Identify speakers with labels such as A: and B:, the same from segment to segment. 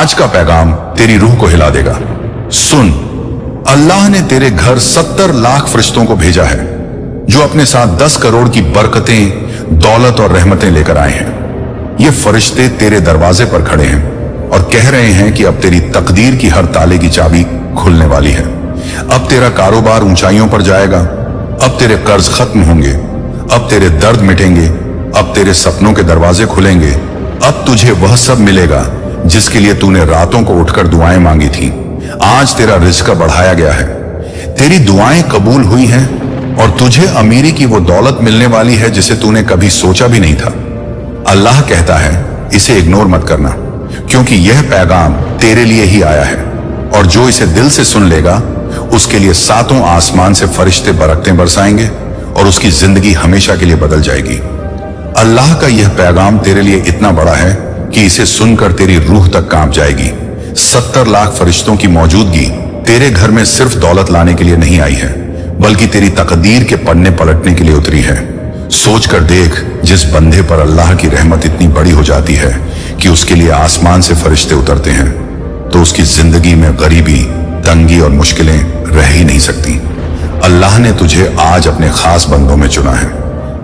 A: आज का पैगाम तेरी रूह को हिला देगा। सुन, अल्लाह ने तेरे घर 70 लाख फरिश्तों को भेजा है जो अपने साथ 10 करोड़ की बरकतें, दौलत और रहमतें लेकर आए हैं। ये फरिश्ते तेरे दरवाजे पर खड़े हैं और कह रहे हैं कि अब तेरी तकदीर की हर ताले की चाबी खुलने वाली है। अब तेरा कारोबार ऊंचाइयों पर जाएगा, अब तेरे कर्ज खत्म होंगे, अब तेरे दर्द मिटेंगे, अब तेरे सपनों के दरवाजे खुलेंगे, अब तुझे वह सब मिलेगा जिसके लिए तूने रातों को उठकर दुआएं मांगी थी। आज तेरा रिज़्क बढ़ाया गया है, तेरी दुआएं कबूल हुई हैं और तुझे अमीरी की वो दौलत मिलने वाली है जिसे तूने कभी सोचा भी नहीं था। अल्लाह कहता है इसे इग्नोर मत करना, क्योंकि यह पैगाम तेरे लिए ही आया है और जो इसे दिल से सुन लेगा उसके लिए 7 आसमान से फरिश्ते बरकतें बरसाएंगे और उसकी जिंदगी हमेशा के लिए बदल जाएगी। अल्लाह का यह पैगाम तेरे लिए इतना बड़ा है कि इसे सुनकर तेरी रूह तक कांप जाएगी। 70 लाख फरिश्तों की मौजूदगी तेरे घर में सिर्फ दौलत लाने के लिए नहीं आई है, बल्कि तेरी तकदीर के पन्ने पलटने के लिए उतरी है। सोच कर देख, जिस बंदे पर अल्लाह की रहमत इतनी बड़ी हो जाती है कि उसके लिए आसमान से फरिश्ते उतरते हैं, तो उसकी जिंदगी में गरीबी, तंगी और मुश्किलें रह ही नहीं सकती। अल्लाह ने तुझे आज अपने खास बंदों में चुना है।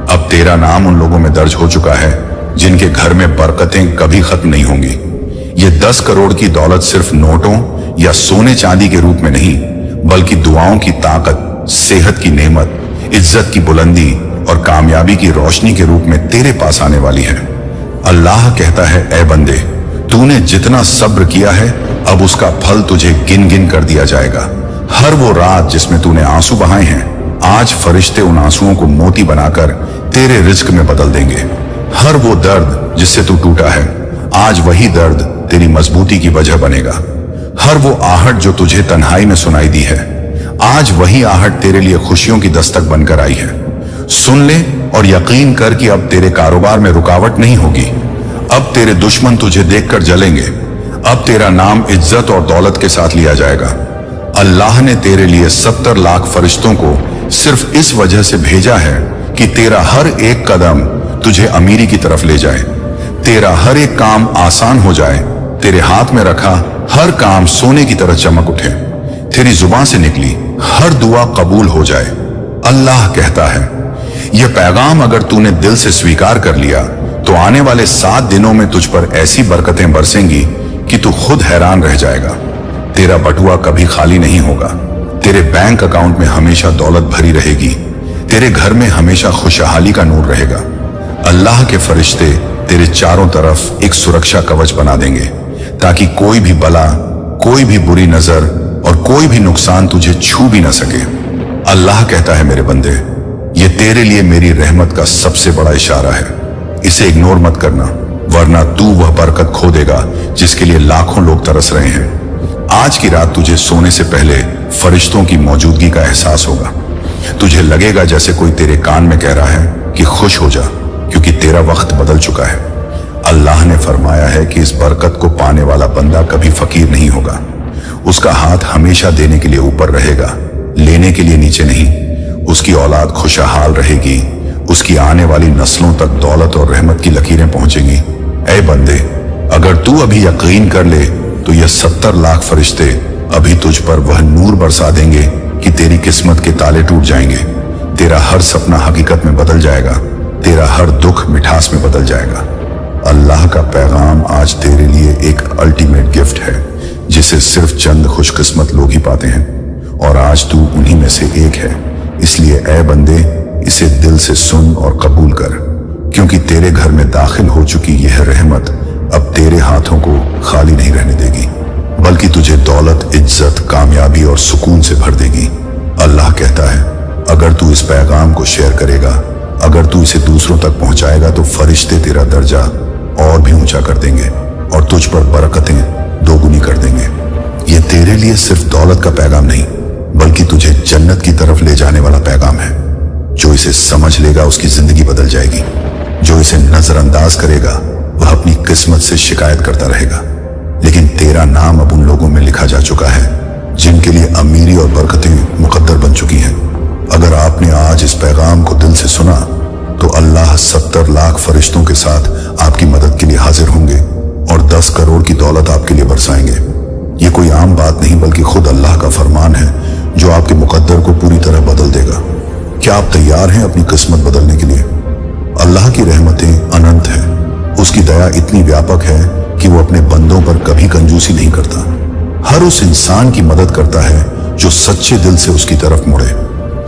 A: अब तेरा नाम उन लोगों में दर्ज हो चुका है जिनके घर में बरकतें कभी खत्म नहीं होंगी। ये 10 करोड़ की दौलत सिर्फ नोटों या सोने चांदी के रूप में नहीं, बल्कि दुआओं की ताकत, सेहत की नेमत, इज्जत की बुलंदी और कामयाबी की रोशनी के रूप में तेरे पास आने वाली है। अल्लाह कहता है, ऐ बंदे, तूने जितना सब्र किया है अब उसका फल तुझे गिन गिन कर दिया जाएगा। हर वो रात जिसमें तूने आंसू बहाए हैं, आज फरिश्ते उन आंसुओं को मोती बनाकर तेरे रिज्क में बदल देंगे। हर वो दर्द जिससे तू टूटा है, आज वही दर्द तेरी मजबूती की वजह बनेगा। हर वो आहट जो तुझे तन्हाई में सुनाई दी है, आज वही आहट तेरे लिए खुशियों की दस्तक बनकर आई है। सुन ले और यकीन कर कि अब तेरे कारोबार में रुकावट नहीं होगी। अब तेरे दुश्मन तुझे देखकर जलेंगे। अब तेरा नाम इज्जत और दौलत के साथ लिया जाएगा। अल्लाह ने तेरे लिए 70 लाख फरिश्तों को सिर्फ इस वजह से भेजा है कि तेरा हर एक कदम तुझे अमीरी की तरफ ले जाए, तेरा हर एक काम आसान हो जाए, तेरे हाथ में रखा हर काम सोने की तरह चमक उठे, तेरी जुबान से निकली हर दुआ कबूल हो जाए। अल्लाह कहता है, यह पैगाम अगर तूने दिल से स्वीकार कर लिया तो आने वाले 7 दिनों में तुझ पर ऐसी बरकतें बरसेंगी कि तू खुद हैरान रह जाएगा। तेरा बटुआ कभी खाली नहीं होगा, तेरे बैंक अकाउंट में हमेशा दौलत भरी रहेगी, तेरे घर में हमेशा खुशहाली का नूर रहेगा। अल्लाह के फरिश्ते तेरे चारों तरफ एक सुरक्षा कवच बना देंगे ताकि कोई भी बला, कोई भी बुरी नजर और कोई भी नुकसान तुझे छू भी ना सके। अल्लाह कहता है, मेरे बंदे, ये तेरे लिए मेरी रहमत का सबसे बड़ा इशारा है, इसे इग्नोर मत करना, वरना तू वह बरकत खो देगा जिसके लिए लाखों लोग तरस रहे हैं। आज की रात तुझे सोने से पहले फरिश्तों की मौजूदगी का एहसास होगा। तुझे लगेगा जैसे कोई तेरे कान में कह रहा है कि खुश हो जा, क्योंकि तेरा वक्त बदल चुका है। अल्लाह ने फरमाया है कि इस बरकत को पाने वाला बंदा कभी फकीर नहीं होगा। उसका हाथ हमेशा देने के लिए ऊपर रहेगा, लेने के लिए नीचे नहीं। उसकी औलाद खुशहाल रहेगी, उसकी आने वाली नस्लों तक दौलत और रहमत की लकीरें पहुंचेंगी। ऐ बंदे, अगर तू अभी यकीन कर ले तो यह 70 लाख फरिश्ते अभी तुझ पर वह नूर बरसा देंगे कि तेरी किस्मत के ताले टूट जाएंगे, तेरा हर सपना हकीकत में बदल जाएगा, तेरा हर दुख मिठास में बदल जाएगा। अल्लाह का पैगाम आज तेरे लिए एक अल्टीमेट गिफ्ट है जिसे सिर्फ चंद खुशकिस्मत लोग ही पाते हैं, और आज तू उन्हीं में से एक है। इसलिए ऐ बंदे, इसे दिल से सुन और कबूल कर, क्योंकि तेरे घर में दाखिल हो चुकी यह रहमत अब तेरे हाथों को खाली नहीं रहने देगी, बल्कि तुझे दौलत, इज्जत, कामयाबी और सुकून से भर देगी। अल्लाह कहता है, अगर तू इस पैगाम को शेयर करेगा, अगर तू इसे दूसरों तक पहुंचाएगा, तो फरिश्ते तेरा दर्जा और भी ऊंचा कर देंगे और तुझ पर बरकतें दोगुनी कर देंगे। ये तेरे लिए सिर्फ दौलत का पैगाम नहीं, बल्कि तुझे जन्नत की तरफ ले जाने वाला पैगाम है। जो इसे समझ लेगा उसकी जिंदगी बदल जाएगी, जो इसे नजरअंदाज करेगा वह अपनी किस्मत से शिकायत करता रहेगा। लेकिन तेरा नाम अब उन लोगों में लिखा जा चुका है जिनके लिए अमीरी और बरकतें मुकद्दर बन चुकी हैं। अगर आपने आज इस पैगाम को दिल से सुना तो अल्लाह 70 लाख फरिश्तों के साथ आपकी मदद के लिए हाजिर होंगे। और 10 करोड़ की दौलत आपके लिए बरसाएंगे। ये कोई आम बात नहीं बल्कि खुद अल्लाह का फरमान है जो आपके मुकद्दर को पूरी तरह बदल देगा। क्या आप तैयार हैं अपनी किस्मत बदलने के लिए? अल्लाह की रहमतें अनंत है। उसकी दया इतनी व्यापक है कि वो अपने बंदों पर कभी कंजूसी नहीं करता। हर उस इंसान की मदद करता है जो सच्चे दिल से उसकी तरफ मुड़े,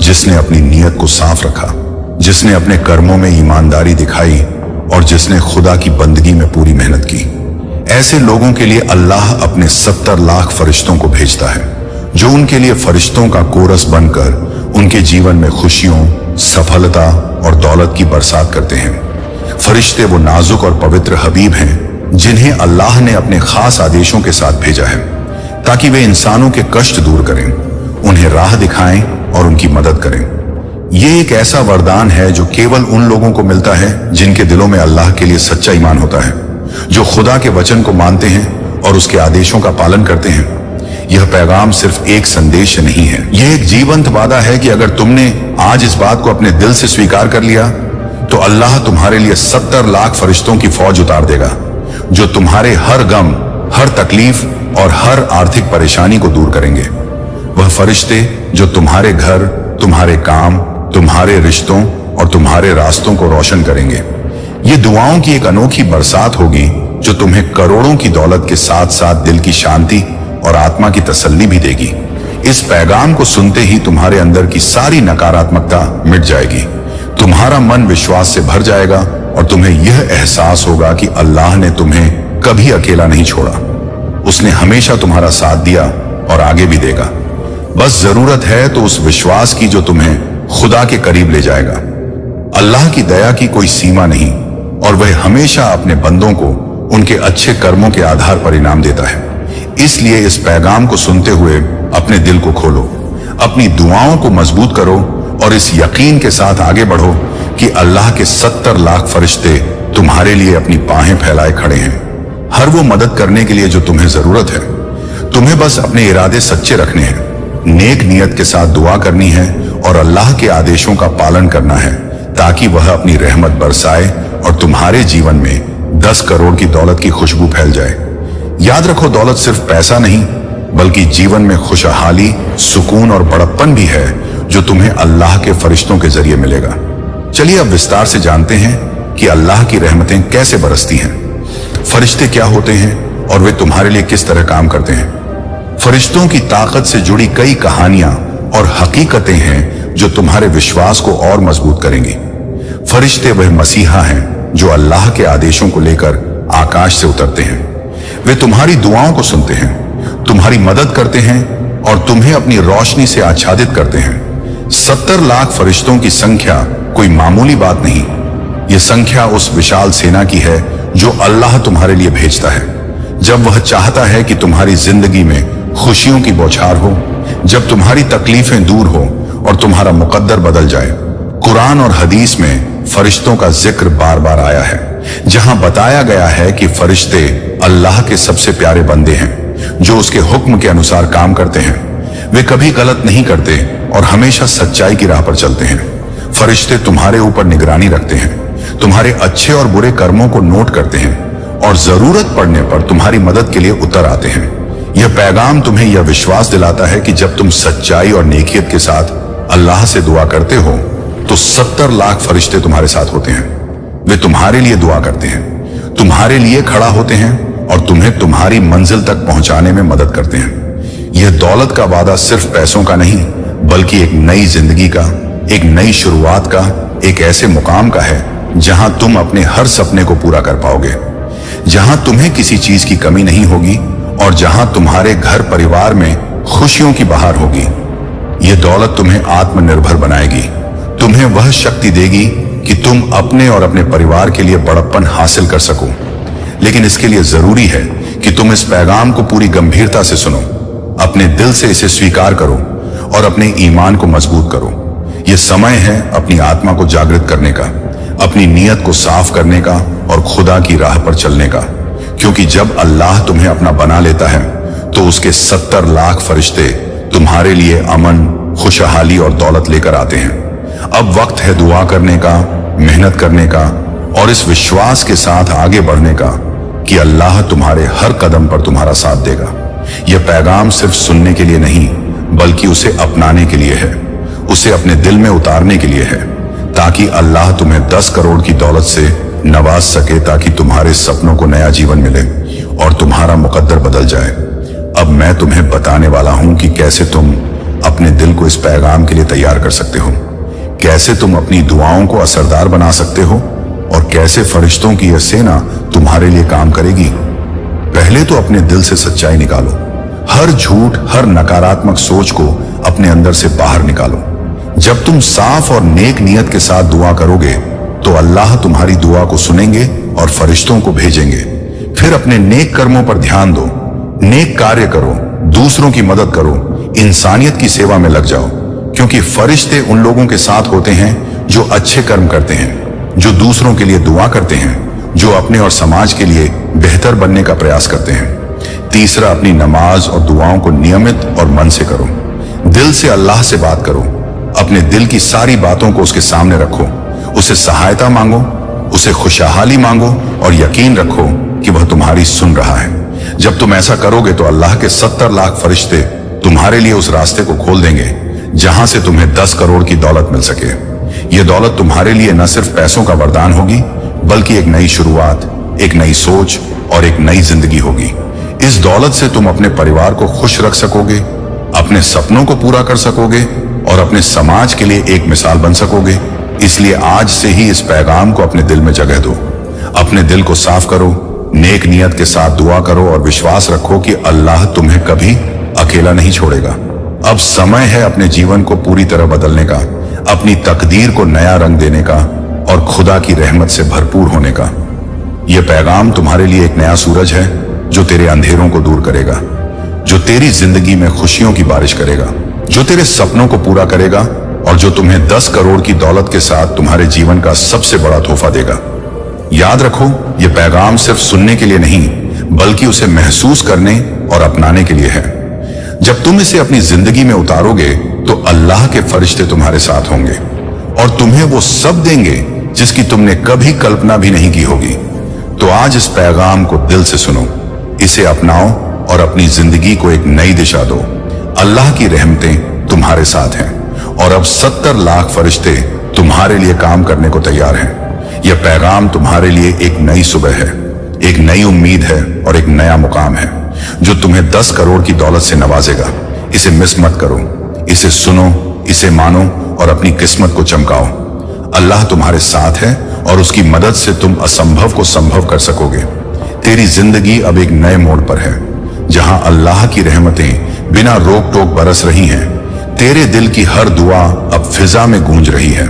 A: जिसने अपनी नीयत को साफ रखा, जिसने अपने कर्मों में ईमानदारी दिखाई और जिसने खुदा की बंदगी में पूरी मेहनत की। ऐसे लोगों के लिए अल्लाह अपने 70 लाख फरिश्तों को भेजता है जो उनके लिए फरिश्तों का कोरस बनकर उनके जीवन में खुशियों, सफलता और दौलत की बरसात करते हैं। फरिश्ते वो नाजुक और पवित्र हबीब हैं जिन्हें अल्लाह ने अपने खास आदेशों के साथ भेजा है ताकि वे इंसानों के कष्ट दूर करें, उन्हें राह दिखाएं और उनकी मदद करें। ये एक ऐसा वरदान है जो केवल उन लोगों को मिलता है जिनके दिलों में अल्लाह के लिए सच्चा ईमान होता है, जो खुदा के वचन को मानते हैं और उसके आदेशों का पालन करते हैं। यह पैगाम सिर्फ एक संदेश नहीं है, यह एक जीवंत वादा है कि अगर तुमने आज इस बात को अपने दिल से स्वीकार कर लिया तो अल्लाह तुम्हारे लिए 70 लाख फरिश्तों की फौज उतार देगा जो तुम्हारे हर गम, हर तकलीफ और हर आर्थिक परेशानी को दूर करेंगे। वह फरिश्ते जो तुम्हारे घर, तुम्हारे काम, तुम्हारे रिश्तों और तुम्हारे रास्तों को रोशन करेंगे। ये दुआओं की एक अनोखी बरसात होगी जो तुम्हें करोड़ों की दौलत के साथ साथ दिल की शांति और आत्मा की तसल्ली भी देगी। इस पैगाम को सुनते ही तुम्हारे अंदर की सारी नकारात्मकता मिट जाएगी, तुम्हारा मन विश्वास से भर जाएगा और तुम्हें यह एहसास होगा कि अल्लाह ने तुम्हें कभी अकेला नहीं छोड़ा। उसने हमेशा तुम्हारा साथ दिया और आगे भी देगा। बस जरूरत है तो उस विश्वास की जो तुम्हें खुदा के करीब ले जाएगा। अल्लाह की दया की कोई सीमा नहीं और वह हमेशा अपने बंदों को उनके अच्छे कर्मों के आधार पर इनाम देता है। इसलिए इस पैगाम को सुनते हुए अपने दिल को खोलो, अपनी दुआओं को मजबूत करो और इस यकीन के साथ आगे बढ़ो कि अल्लाह के 70 लाख फरिश्ते तुम्हारे लिए अपनी बाहें फैलाए खड़े हैं, हर वो मदद करने के लिए जो तुम्हें जरूरत है। तुम्हें बस अपने इरादे सच्चे रखने हैं, नेक नियत के साथ दुआ करनी है और अल्लाह के आदेशों का पालन करना है ताकि वह अपनी रहमत बरसाए और तुम्हारे जीवन में 10 करोड़ की दौलत की खुशबू फैल जाए। याद रखो, दौलत सिर्फ पैसा नहीं बल्कि जीवन में खुशहाली, सुकून और बड़प्पन भी है जो तुम्हें अल्लाह के फरिश्तों के जरिए मिलेगा। चलिए अब विस्तार से जानते हैं कि अल्लाह की रहमतें कैसे बरसती हैं, फरिश्ते क्या होते हैं और वे तुम्हारे लिए किस तरह काम करते हैं। फरिश्तों की ताकत से जुड़ी कई कहानियां और हकीकतें हैं जो तुम्हारे विश्वास को और मजबूत करेंगी। फरिश्ते वह मसीहा हैं जो अल्लाह के आदेशों को लेकर आकाश से उतरते हैं। वे तुम्हारी दुआओं को सुनते हैं, तुम्हारी मदद करते हैं और तुम्हें अपनी रोशनी से आच्छादित करते हैं। 70 लाख फरिश्तों की संख्या कोई मामूली बात नहीं, यह संख्या उस विशाल सेना की है जो अल्लाह तुम्हारे लिए भेजता है जब वह चाहता है कि तुम्हारी जिंदगी में खुशियों की बौछार हो, जब तुम्हारी तकलीफें दूर हो और तुम्हारा मुकद्दर बदल जाए। कुरान और हदीस में फरिश्तों का जिक्र बार बार आया है, जहां बताया गया है कि फरिश्ते अल्लाह के सबसे प्यारे बंदे हैं जो उसके हुक्म के अनुसार काम करते हैं। वे कभी गलत नहीं करते और हमेशा सच्चाई की राह पर चलते हैं। फरिश्ते तुम्हारे ऊपर निगरानी रखते हैं, तुम्हारे अच्छे और बुरे कर्मों को नोट करते हैं और जरूरत पड़ने पर तुम्हारी मदद के लिए उतर आते हैं। यह पैगाम तुम्हें यह विश्वास दिलाता है कि जब तुम सच्चाई और नेकियत के साथ अल्लाह से दुआ करते हो तो 70 लाख फरिश्ते तुम्हारे साथ होते हैं। वे तुम्हारे लिए दुआ करते हैं, तुम्हारे लिए खड़ा होते हैं और तुम्हें तुम्हारी मंजिल तक पहुंचाने में मदद करते हैं। यह दौलत का वादा सिर्फ पैसों का नहीं बल्कि एक नई जिंदगी का, एक नई शुरुआत का, एक ऐसे मुकाम का है जहां तुम अपने हर सपने को पूरा कर पाओगे, जहां तुम्हें किसी चीज की कमी नहीं होगी और जहां तुम्हारे घर परिवार में खुशियों की बहार होगी। यह दौलत तुम्हें आत्मनिर्भर बनाएगी, तुम्हें वह शक्ति देगी कि तुम अपने और अपने परिवार के लिए बड़प्पन हासिल कर सको। लेकिन इसके लिए जरूरी है कि तुम इस पैगाम को पूरी गंभीरता से सुनो, अपने दिल से इसे स्वीकार करो और अपने ईमान को मजबूत करो। यह समय है अपनी आत्मा को जागृत करने का, अपनी नीयत को साफ करने का और खुदा की राह पर चलने का, क्योंकि जब अल्लाह तुम्हें अपना बना लेता है तो उसके 70 लाख फरिश्ते तुम्हारे लिए अमन, खुशहाली और दौलत लेकर आते हैं। अब वक्त है दुआ करने का, मेहनत करने का और इस विश्वास के साथ आगे बढ़ने का कि अल्लाह तुम्हारे हर कदम पर तुम्हारा साथ देगा। यह पैगाम सिर्फ सुनने के लिए नहीं, बल्कि उसे अपनाने के लिए है, उसे अपने दिल में उतारने के लिए है, ताकि अल्लाह तुम्हें 10 करोड़ की दौलत से नवाज सके, ताकि तुम्हारे सपनों को नया जीवन मिले और तुम्हारा मुकद्दर बदल जाए। अब मैं तुम्हें बताने वाला हूं कि कैसे तुम अपने दिल को इस पैगाम के लिए तैयार कर सकते हो, कैसे तुम अपनी दुआओं को असरदार बना सकते हो और कैसे फरिश्तों की यह सेना तुम्हारे लिए काम करेगी। पहले तो अपने दिल से सच्चाई निकालो, हर झूठ, हर नकारात्मक सोच को अपने अंदर से बाहर निकालो। जब तुम साफ और नेक नियत के साथ दुआ करोगे तो अल्लाह तुम्हारी दुआ को सुनेंगे और फरिश्तों को भेजेंगे। फिर अपने नेक कर्मों पर ध्यान दो, नेक कार्य करो, दूसरों की मदद करो, इंसानियत की सेवा में लग जाओ, क्योंकि फरिश्ते उन लोगों के साथ होते हैं जो अच्छे कर्म करते हैं, जो दूसरों के लिए दुआ करते हैं, जो अपने और समाज के लिए बेहतर बनने का प्रयास करते हैं। तीसरा, अपनी नमाज और दुआओं को नियमित और मन से करो। दिल से अल्लाह से बात करो, अपने दिल की सारी बातों को उसके सामने रखो, उसे सहायता मांगो, उसे खुशहाली मांगो और यकीन रखो कि वह तुम्हारी सुन रहा है। जब तुम ऐसा करोगे तो अल्लाह के 70 लाख फरिश्ते तुम्हारे लिए उस रास्ते को खोल देंगे जहां से तुम्हें 10 करोड़ की दौलत मिल सके। यह दौलत तुम्हारे लिए न सिर्फ पैसों का वरदान होगी, बल्कि एक नई शुरुआत, एक नई सोच और एक नई जिंदगी होगी। इस दौलत से तुम अपने परिवार को खुश रख सकोगे, अपने सपनों को पूरा कर सकोगे और अपने समाज के लिए एक मिसाल बन सकोगे। इसलिए आज से ही इस पैगाम को अपने दिल में जगह दो, अपने दिल को साफ करो, नेक नियत के साथ दुआ करो और विश्वास रखो कि अल्लाह तुम्हें कभी अकेला नहीं छोड़ेगा। अब समय है अपने जीवन को पूरी तरह बदलने का, अपनी तकदीर को नया रंग देने का और खुदा की रहमत से भरपूर होने का। यह पैगाम तुम्हारे लिए एक नया सूरज है जो तेरे अंधेरों को दूर करेगा, जो तेरी जिंदगी में खुशियों की बारिश करेगा, जो तेरे सपनों को पूरा करेगा और जो तुम्हें 10 करोड़ की दौलत के साथ तुम्हारे जीवन का सबसे बड़ा तोहफा देगा। याद रखो, यह पैगाम सिर्फ सुनने के लिए नहीं, बल्कि उसे महसूस करने और अपनाने के लिए है। जब तुम इसे अपनी जिंदगी में उतारोगे तो अल्लाह के फरिश्ते तुम्हारे साथ होंगे और तुम्हें वो सब देंगे जिसकी तुमने कभी कल्पना भी नहीं की होगी। तो आज इस पैगाम को दिल से सुनो, इसे अपनाओ और अपनी जिंदगी को एक नई दिशा दो। अल्लाह की रहमतें तुम्हारे साथ हैं और अब 70 लाख फरिश्ते तुम्हारे लिए काम करने को तैयार हैं। यह पैगाम तुम्हारे लिए एक नई सुबह है, एक नई उम्मीद है और एक नया मुकाम है जो तुम्हें 10 करोड़ की दौलत से नवाजेगा। इसे मिस मत करो, इसे सुनो, इसे मानो और अपनी किस्मत को चमकाओ। अल्लाह तुम्हारे साथ है और उसकी मदद से तुम असंभव को संभव कर सकोगे। तेरी जिंदगी अब एक नए मोड़ पर है, जहां अल्लाह की रहमतें बिना रोक टोक बरस रही हैं। तेरे दिल की हर दुआ अब फिजा में गूंज रही है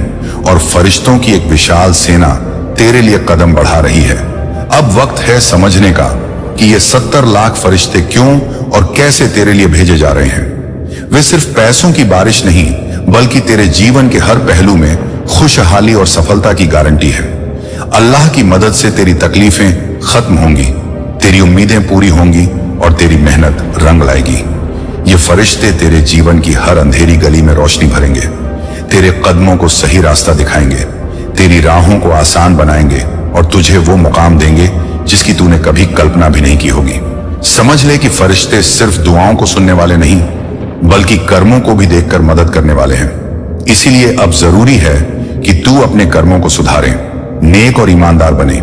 A: और फरिश्तों की एक विशाल सेना तेरे लिए कदम बढ़ा रही है। अब वक्त है समझने का कि ये 70 लाख फरिश्ते क्यों और कैसे तेरे लिए भेजे जा रहे हैं। वे सिर्फ पैसों की बारिश नहीं, बल्कि तेरे जीवन के हर पहलू में खुशहाली और सफलता की गारंटी है। अल्लाह की मदद से तेरी तकलीफें खत्म होंगी, तेरी उम्मीदें पूरी होंगी और तेरी मेहनत रंग लाएगी। ये फरिश्ते तेरे जीवन की हर अंधेरी गली में रोशनी भरेंगे, तेरे कदमों को सही रास्ता दिखाएंगे, तेरी राहों को आसान बनाएंगे और तुझे वो मुकाम देंगे जिसकी तूने कभी कल्पना भी नहीं की होगी। समझ ले कि फरिश्ते सिर्फ दुआओं को सुनने वाले नहीं, बल्कि कर्मों को भी देखकर मदद करने वाले हैं। इसीलिए अब जरूरी है कि तू अपने कर्मों को सुधारे, नेक और ईमानदार बने,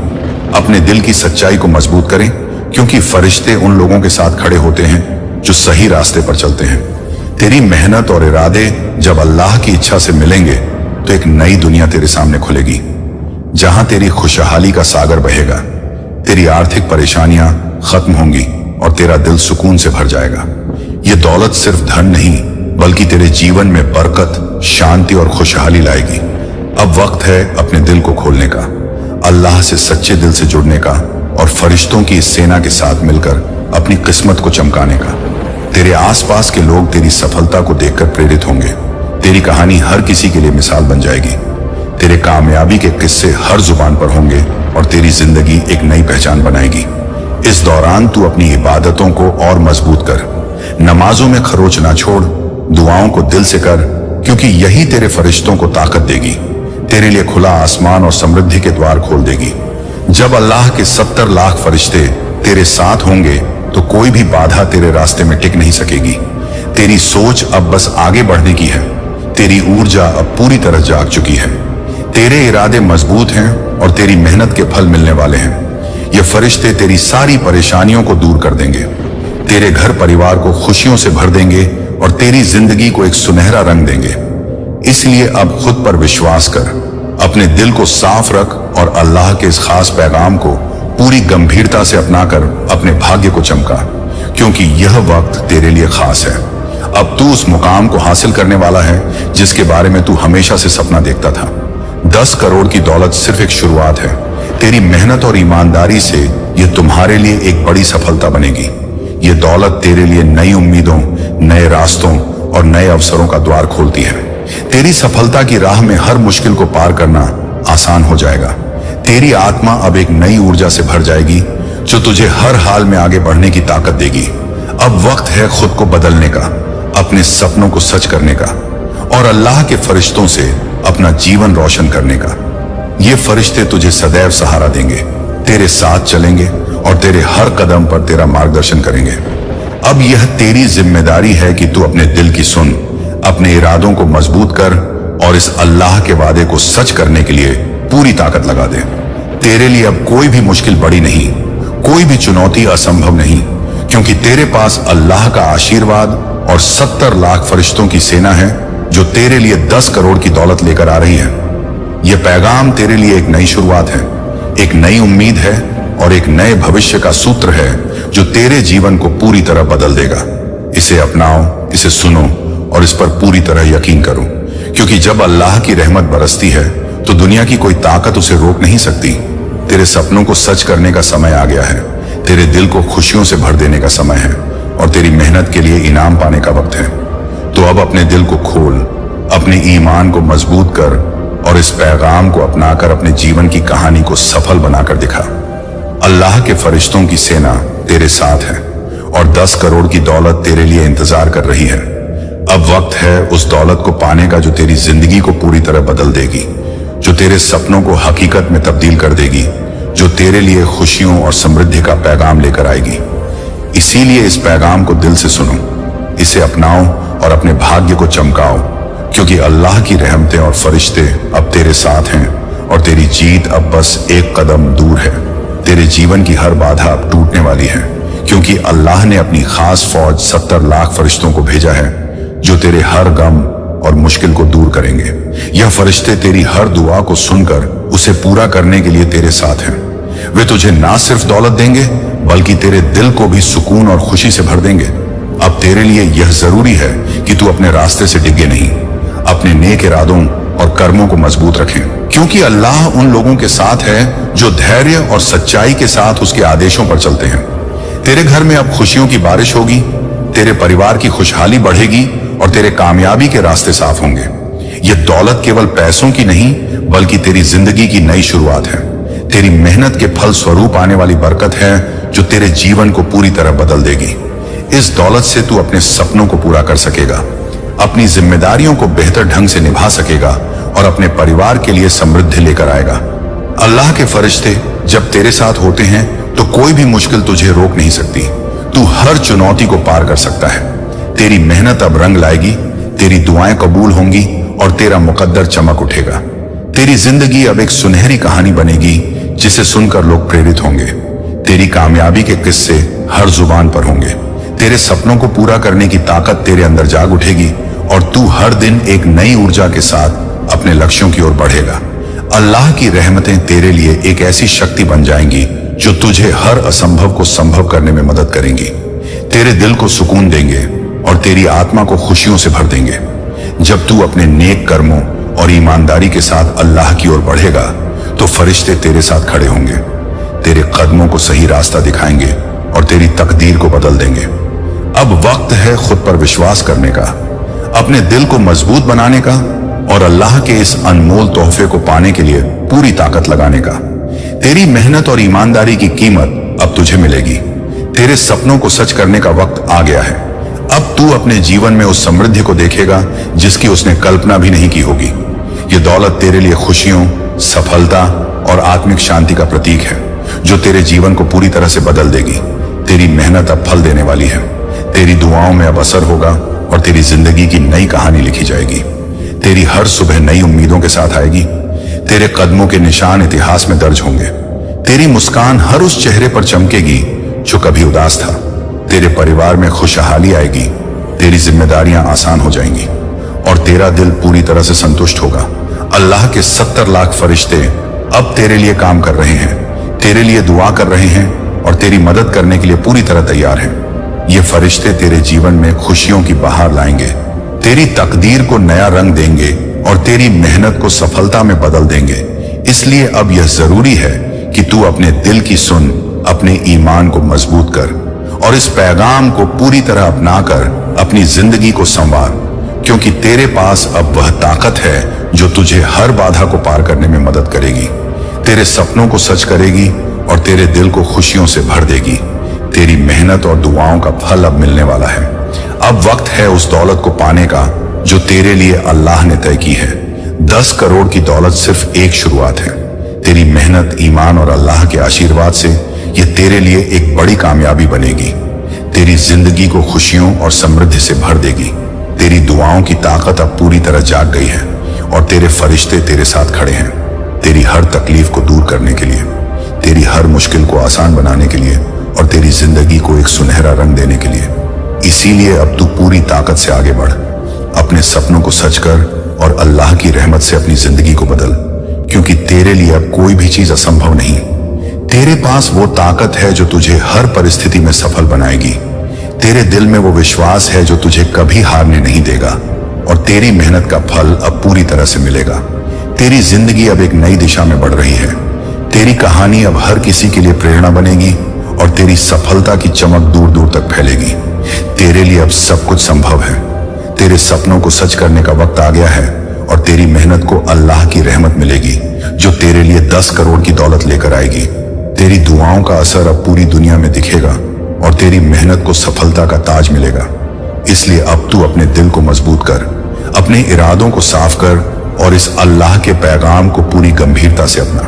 A: अपने दिल की सच्चाई को मजबूत करें, क्योंकि फरिश्ते उन लोगों के साथ खड़े होते हैं जो सही रास्ते पर चलते हैं। तेरी मेहनत और इरादे जब अल्लाह की इच्छा से मिलेंगे तो एक नई दुनिया तेरे सामने खुलेगी, जहां तेरी खुशहाली का सागर बहेगा, तेरी आर्थिक परेशानियां खत्म होंगी और तेरा दिल सुकून से भर जाएगा। ये दौलत सिर्फ धन नहीं, बल्कि तेरे जीवन में बरकत, शांति और खुशहाली लाएगी। अब वक्त है अपने दिल को खोलने का, अल्लाह से सच्चे दिल से जुड़ने का और फरिश्तों की इस सेना के साथ मिलकर अपनी किस्मत को चमकाने का। तेरे आसपास के लोग तेरी सफलता को देखकर प्रेरित होंगे, तेरी कहानी हर किसी के लिए मिसाल बन जाएगी, तेरे कामयाबी के किस्से हर जुबान पर होंगे और तेरी जिंदगी एक नई पहचान बनाएगी। इस दौरान तू अपनी इबादतों को और मजबूत कर, नमाजों में खरोच ना छोड़, दुआओं को दिल से कर, क्योंकि यही तेरे फरिश्तों को ताकत देगी, तेरे लिए खुला आसमान और समृद्धि के द्वार खोल देगी। जब अल्लाह के 70 लाख फरिश्ते तेरे साथ होंगे तो कोई भी बाधा तेरे रास्ते में टिक नहीं सकेगी। तेरी सोच अब बस आगे बढ़ने की है। तेरी ऊर्जा अब पूरी तरह जाग चुकी है। तेरे इरादे मजबूत हैं और तेरी मेहनत के फल मिलने वाले हैं। ये फरिश्ते तेरी सारी परेशानियों को दूर कर देंगे, तेरे घर परिवार को खुशियों से भर देंगे और तेरी जिंदगी को एक सुनहरा रंग देंगे। इसलिए अब खुद पर विश्वास कर, अपने दिल को साफ रख और अल्लाह के इस खास पैगाम को पूरी गंभीरता से अपनाकर अपने भाग्य को चमका, क्योंकि यह वक्त तेरे लिए खास है। अब तू उस मुकाम को हासिल करने वाला है जिसके बारे में तू हमेशा से सपना देखता था। 10 करोड़ की दौलत सिर्फ एक शुरुआत है। तेरी मेहनत और ईमानदारी से यह तुम्हारे लिए एक बड़ी सफलता बनेगी। ये दौलत तेरे लिए नई उम्मीदों, नए रास्तों और नए अवसरों का द्वार खोलती है। तेरी सफलता की राह में हर मुश्किल को पार करना आसान हो जाएगा। तेरी आत्मा अब एक नई ऊर्जा से भर जाएगी जो तुझे हर हाल में आगे बढ़ने की ताकत देगी। अब वक्त है खुद को बदलने का, अपने सपनों को सच करने का और अल्लाह के फरिश्तों से अपना जीवन रोशन करने का। ये फरिश्ते तुझे सदैव सहारा देंगे, तेरे साथ चलेंगे और तेरे हर कदम पर तेरा मार्गदर्शन करेंगे। अब यह तेरी जिम्मेदारी है कि तू अपने दिल की सुन, अपने इरादों को मजबूत कर और इस अल्लाह के वादे को सच करने के लिए पूरी ताकत लगा दे। तेरे लिए अब कोई भी मुश्किल बड़ी नहीं, कोई भी चुनौती असंभव नहीं, क्योंकि तेरे पास अल्लाह का आशीर्वाद और 70 लाख फरिश्तों की सेना है जो तेरे लिए 10 करोड़ की दौलत लेकर आ रही है। यह पैगाम तेरे लिए एक नई शुरुआत है, एक नई उम्मीद है और एक नए भविष्य का सूत्र है जो तेरे जीवन को पूरी तरह बदल देगा। इसे अपनाओ, इसे सुनो और इस पर पूरी तरह यकीन करो, क्योंकि जब अल्लाह की रहमत बरसती है तो दुनिया की कोई ताकत उसे रोक नहीं सकती। तेरे सपनों को सच करने का समय आ गया है, तेरे दिल को खुशियों से भर देने का समय है और तेरी मेहनत के लिए इनाम पाने का वक्त है। तो अब अपने दिल को खोल, अपने ईमान को मजबूत कर और इस पैगाम को अपनाकर अपने जीवन की कहानी को सफल बनाकर दिखा। अल्लाह के फरिश्तों की सेना तेरे साथ है और 10 करोड़ की दौलत तेरे लिए इंतजार कर रही है। अब वक्त है उस दौलत को पाने का जो तेरी जिंदगी को पूरी तरह बदल देगी, जो तेरे सपनों को हकीकत में तब्दील कर देगी, जो तेरे लिए खुशियों और समृद्धि का पैगाम लेकर आएगी। इसीलिए इस पैगाम को दिल से सुनो, इसे अपनाओ और अपने भाग्य को चमकाओ, क्योंकि अल्लाह की रहमतें और फरिश्ते अब तेरे साथ हैं और तेरी जीत अब बस एक कदम दूर है। तेरे जीवन की हर बाधा अब टूटने वाली है, क्योंकि अल्लाह ने अपनी खास फौज 70 लाख फरिश्तों को भेजा है जो तेरे हर गम और मुश्किल को दूर करेंगे। यह फरिश्ते तेरी हर दुआ को सुनकर उसे पूरा करने के लिए तेरे साथ हैं। वे तुझे ना सिर्फ दौलत देंगे बल्कि तेरे दिल को भी सुकून और खुशी से भर देंगे। अब तेरे लिए यह जरूरी है कि तू अपने रास्ते से डिगे नहीं, अपने नेक इरादों और कर्मों को मजबूत रखें, क्योंकि अल्लाह उन लोगों के साथ है जो धैर्य और सच्चाई के साथ उसके आदेशों पर चलते हैं। तेरे घर में अब खुशियों की बारिश होगी, तेरे परिवार की खुशहाली बढ़ेगी और तेरे कामयाबी के रास्ते साफ होंगे। यह दौलत केवल पैसों की नहीं बल्कि तेरी जिंदगी की नई शुरुआत है। तेरी मेहनत के फल स्वरूप आने वाली बरकत है जो तेरे जीवन को पूरी तरह बदल देगी। इस दौलत से तू अपने सपनों को पूरा कर सकेगा, अपनी जिम्मेदारियों को बेहतर ढंग से निभा सकेगा और अपने परिवार के लिए समृद्धि लेकर आएगा। अल्लाह के फरिश्ते जब तेरे साथ होते हैं तो कोई भी मुश्किल तुझे रोक नहीं सकती। तू हर चुनौती को पार कर सकता है। तेरी मेहनत अब रंग लाएगी, तेरी दुआएं कबूल होंगी और तेरा मुकद्दर चमक उठेगा। तेरी जिंदगी अब एक सुनहरी कहानी बनेगी जिसे सुनकर लोग प्रेरित होंगे। तेरी कामयाबी के किस्से हर जुबान पर होंगे। तेरे सपनों को पूरा करने की ताकत तेरे अंदर जाग उठेगी और तू हर दिन एक नई ऊर्जा के साथ अपने लक्ष्यों की ओर बढ़ेगा। अल्लाह की रहमतें तेरे लिए एक ऐसी शक्ति बन जाएंगी जो तुझे हर असंभव को संभव करने में मदद करेंगी, तेरे दिल को सुकून देंगे और तेरी आत्मा को खुशियों से भर देंगे। जब तू अपने नेक कर्मों और ईमानदारी के साथ अल्लाह की ओर बढ़ेगा तो फरिश्ते तेरे साथ खड़े होंगे, तेरे कदमों को सही रास्ता दिखाएंगे और तेरी तकदीर को बदल देंगे। अब वक्त है खुद पर विश्वास करने का, अपने दिल को मजबूत बनाने का और अल्लाह के इस अनमोल तोहफे को पाने के लिए पूरी ताकत लगाने का। तेरी मेहनत और ईमानदारी की कीमत अब तुझे मिलेगी। तेरे सपनों को सच करने का वक्त आ गया है। अब तू अपने जीवन में उस समृद्धि को देखेगा जिसकी उसने कल्पना भी नहीं की होगी। ये दौलत तेरे लिए खुशियों, सफलता और आत्मिक शांति का प्रतीक है, जो तेरे जीवन को पूरी तरह से बदल देगी। तेरी मेहनत अब फल देने वाली है। तेरी दुआओं में अब असर होगा और तेरी जिंदगी की नई कहानी लिखी जाएगी। तेरी हर सुबह नई उम्मीदों के साथ आएगी। तेरे कदमों के निशान इतिहास में दर्ज होंगे। तेरी मुस्कान हर उस चेहरे पर चमकेगी जो कभी उदास था। तेरे परिवार में खुशहाली आएगी। तेरी जिम्मेदारियां आसान हो जाएंगी और तेरा दिल पूरी तरह से संतुष्ट होगा। अल्लाह के 70 लाख फरिश्ते अब तेरे लिए काम कर रहे हैं, तेरे लिए दुआ कर रहे हैं और तेरी मदद करने के लिए पूरी तरह तैयार हैं। ये फरिश्ते तेरे जीवन में खुशियों की बहार लाएंगे, तेरी तकदीर को नया रंग देंगे और तेरी मेहनत को सफलता में बदल देंगे। इसलिए अब यह जरूरी है कि तू अपने दिल की सुन, अपने ईमान को मजबूत कर और इस पैगाम को पूरी तरह अपनाकर अपनी जिंदगी को संवार, क्योंकि तेरे पास अब वह ताकत है जो तुझे हर बाधा को पार करने में मदद करेगी, तेरे सपनों को सच करेगी और तेरे दिल को खुशियों से भर देगी। तेरी मेहनत और दुआओं का फल अब मिलने वाला है। अब वक्त है उस दौलत को पाने का जो तेरे लिए अल्लाह ने तय की है। 10 करोड़ की दौलत सिर्फ एक शुरुआत है। तेरी मेहनत, ईमान और अल्लाह के आशीर्वाद से यह तेरे लिए एक बड़ी कामयाबी बनेगी। तेरी जिंदगी को खुशियों और समृद्धि से भर देगी। तेरी दुआओं की ताकत अब पूरी तरह जाग गई है और तेरे फरिश्ते तेरे साथ खड़े हैं, तेरी हर तकलीफ को दूर करने के लिए, तेरी हर मुश्किल को आसान बनाने के लिए और तेरी जिंदगी को एक सुनहरा रंग देने के लिए। इसीलिए अब तू पूरी ताकत से आगे बढ़, अपने सपनों को सच कर और अल्लाह की रहमत से अपनी जिंदगी को बदल, क्योंकि तेरे लिए अब कोई भी चीज असंभव नहीं। तेरे पास वो ताकत है जो तुझे हर परिस्थिति में सफल बनाएगी। तेरे दिल में वो विश्वास है जो तुझे कभी हारने नहीं देगा और तेरी मेहनत का फल अब पूरी तरह से मिलेगा। तेरी जिंदगी अब एक नई दिशा में बढ़ रही है। तेरी कहानी अब हर किसी के लिए प्रेरणा बनेगी और तेरी सफलता की चमक दूर दूर तक फैलेगी। तेरे लिए अब सब कुछ संभव है। तेरे सपनों को सच करने का वक्त आ गया है और तेरी मेहनत को अल्लाह की रहमत मिलेगी जो तेरे लिए 10 करोड़ की दौलत लेकर आएगी। तेरी दुआओं का असर अब पूरी दुनिया में दिखेगा और तेरी मेहनत को सफलता का ताज मिलेगा। इसलिए अब तू अपने दिल को मजबूत कर, अपने इरादों को साफ कर और इस अल्लाह के पैगाम को पूरी गंभीरता से अपना,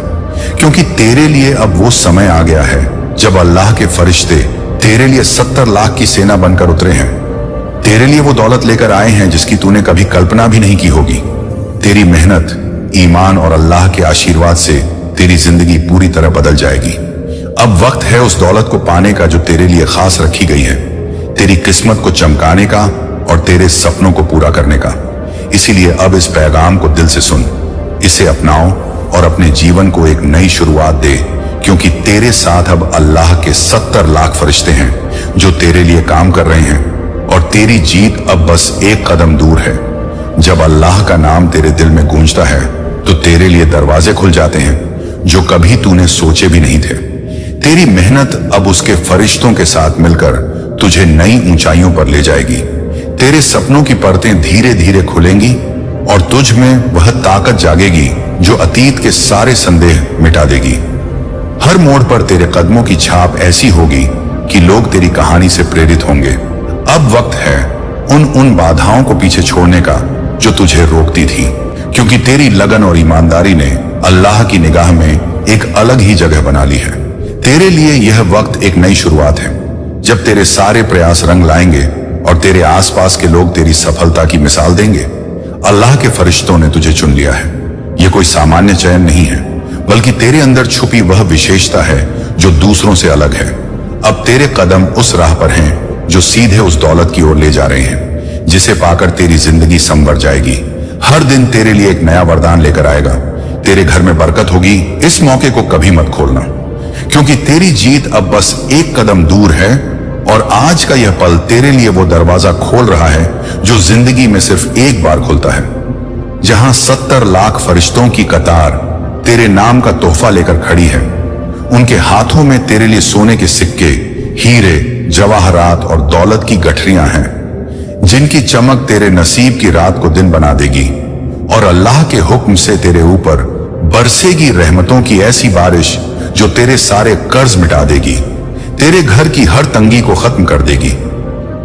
A: क्योंकि तेरे लिए अब वो समय आ गया है जब अल्लाह के फरिश्ते तेरे लिए 70 लाख की सेना बनकर उतरे हैं। तेरे लिए वो दौलत लेकर आए हैं जिसकी तूने कभी कल्पना भी नहीं की होगी। तेरी मेहनत, ईमान और अल्लाह के आशीर्वाद से तेरी जिंदगी पूरी तरह बदल जाएगी। अब वक्त है उस दौलत को पाने का जो तेरे लिए खास रखी गई है, तेरी किस्मत को चमकाने का और तेरे सपनों को पूरा करने का। इसीलिए अब इस पैगाम को दिल से सुन, इसे अपनाओ और अपने जीवन को एक नई शुरुआत दे, क्योंकि तेरे साथ अब अल्लाह के 70 लाख फरिश्ते हैं जो तेरे लिए काम कर रहे हैं और तेरी जीत अब बस एक कदम दूर है। जब अल्लाह का नाम तेरे दिल में गूंजता है तो तेरे लिए दरवाजे खुल जाते हैं जो कभी तूने सोचे भी नहीं थे। तेरी मेहनत अब उसके फरिश्तों के साथ मिलकर तुझे नई ऊंचाइयों पर ले जाएगी। तेरे सपनों की परतें धीरे धीरे खुलेंगी और तुझ में वह ताकत जागेगी जो अतीत के सारे संदेह मिटा देगी। हर मोड़ पर तेरे कदमों की छाप ऐसी होगी कि लोग तेरी कहानी से प्रेरित होंगे। अब वक्त है उन बाधाओं को पीछे छोड़ने का जो तुझे रोकती थी, क्योंकि तेरी लगन और ईमानदारी ने अल्लाह की निगाह में एक अलग ही जगह बना ली है। तेरे लिए यह वक्त एक नई शुरुआत है, जब तेरे सारे प्रयास रंग लाएंगे और तेरे आसपास के लोग तेरी सफलता की मिसाल देंगे। अल्लाह के फरिश्तों ने तुझे चुन लिया है। यह कोई सामान्य चयन नहीं है, बल्कि तेरे अंदर छुपी वह विशेषता है जो दूसरों से अलग है। अब तेरे कदम उस राह पर हैं जो सीधे उस दौलत की ओर ले जा रहे हैं, जिसे पाकर तेरी जिंदगी संवर जाएगी। हर दिन तेरे लिए एक नया वरदान लेकर आएगा। तेरे घर में बरकत होगी। इस मौके को कभी मत खोलना, क्योंकि तेरी जीत अब बस एक कदम दूर है और आज का यह पल तेरे लिए वो दरवाजा खोल रहा है जो जिंदगी में सिर्फ एक बार खुलता है। जहां 70 लाख फरिश्तों की कतार तेरे नाम का तोहफा लेकर खड़ी है, उनके हाथों में तेरे लिए सोने के सिक्के, हीरे, जवाहरात और दौलत की गठरियां हैं, जिनकी चमक तेरे नसीब की रात को दिन बना देगी और अल्लाह के हुक्म से तेरे ऊपर बरसेगी रहमतों की ऐसी बारिश जो तेरे सारे कर्ज मिटा देगी, तेरे घर की हर तंगी को खत्म कर देगी।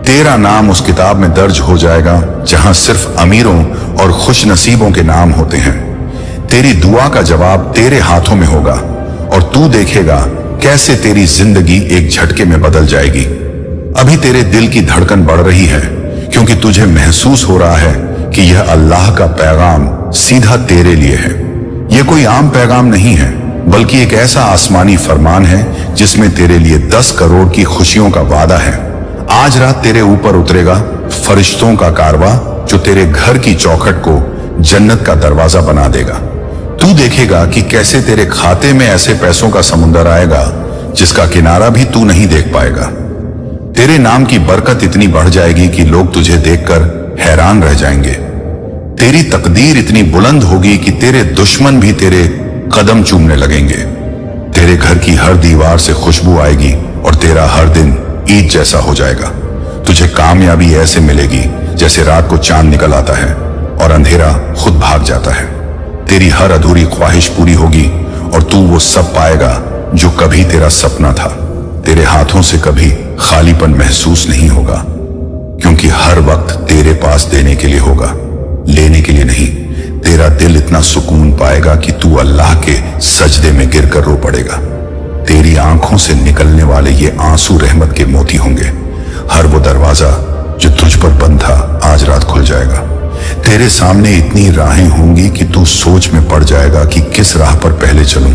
A: तेरा नाम उस किताब में दर्ज हो जाएगा जहां सिर्फ अमीरों और खुश नसीबों के नाम होते हैं। तेरी दुआ का जवाब तेरे हाथों में होगा और तू देखेगा कैसे तेरी जिंदगी एक झटके में बदल जाएगी। अभी तेरे दिल की धड़कन बढ़ रही है क्योंकि तुझे महसूस हो रहा है कि यह अल्लाह का पैगाम सीधा तेरे लिए है। यह कोई आम पैगाम नहीं है, बल्कि एक ऐसा आसमानी फरमान है जिसमें तेरे लिए 10 करोड़ की खुशियों का वादा है। आज रात तेरे ऊपर उतरेगा फरिश्तों का कारवा जो तेरे घर की चौखट को जन्नत का दरवाजा बना देगा। तू देखेगा कि कैसे तेरे खाते में ऐसे पैसों का समुंदर आएगा जिसका किनारा भी तू नहीं देख पाएगा। तेरे नाम की बरकत इतनी बढ़ जाएगी कि लोग तुझे देखकर हैरान रह जाएंगे। तेरी तकदीर इतनी बुलंद होगी कि तेरे दुश्मन भी तेरे कदम चूमने लगेंगे। तेरे घर की हर दीवार से खुशबू आएगी और तेरा हर दिन ईद जैसा हो जाएगा। तुझे कामयाबी ऐसे मिलेगी जैसे रात को चांद निकल आता है और अंधेरा खुद भाग जाता है। तेरी हर अधूरी ख्वाहिश पूरी होगी और तू वो सब पाएगा जो कभी तेरा सपना था। तेरे हाथों से कभी खालीपन महसूस नहीं होगा, क्योंकि हर वक्त तेरे पास देने के लिए होगा, लेने के लिए नहीं। तेरा दिल इतना सुकून पाएगा कि तू अल्लाह के सजदे में गिरकर रो पड़ेगा। तेरी आंखों से निकलने वाले ये आंसू रहमत के मोती होंगे। हर वो दरवाजा जो तुझ पर बंद था आज रात खुल जाएगा। तेरे सामने इतनी राहें होंगी कि तू सोच में पड़ जाएगा कि किस राह पर पहले चलूं,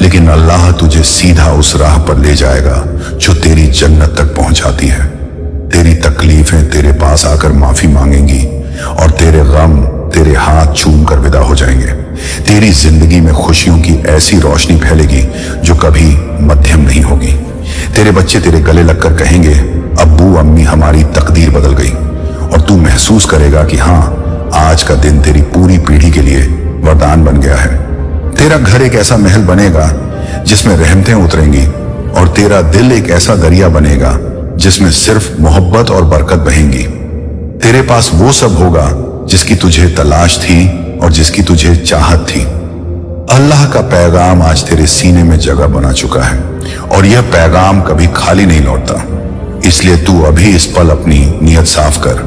A: लेकिन अल्लाह तुझे सीधा उस राह पर ले जाएगा जो तेरी जन्नत तक पहुंचाती है। तेरी तकलीफें तेरे पास आकर माफी मांगेंगी और तेरे गम तेरे हाथ चूम कर विदा हो जाएंगे। तेरी जिंदगी में खुशियों की ऐसी रोशनी फैलेगी जो कभी मध्यम नहीं होगी। तेरे बच्चे तेरे गले लगकर कहेंगे, अब्बू अम्मी हमारी तकदीर बदल गई, और तू महसूस करेगा कि हाँ, आज का दिन तेरी पूरी पीढ़ी के लिए वरदान बन गया है। तेरा घर एक ऐसा महल बनेगा जिसमें रहमतें उतरेंगी और तेरा दिल एक ऐसा दरिया बनेगा जिसमें सिर्फ मोहब्बत और बरकत बहेंगी। तेरे पास वो सब होगा जिसकी तुझे तलाश थी और जिसकी तुझे चाहत थी। अल्लाह का पैगाम आज तेरे सीने में जगह बना चुका है और यह पैगाम कभी खाली नहीं लौटता। इसलिए तू अभी इस पल अपनी नीयत साफ कर,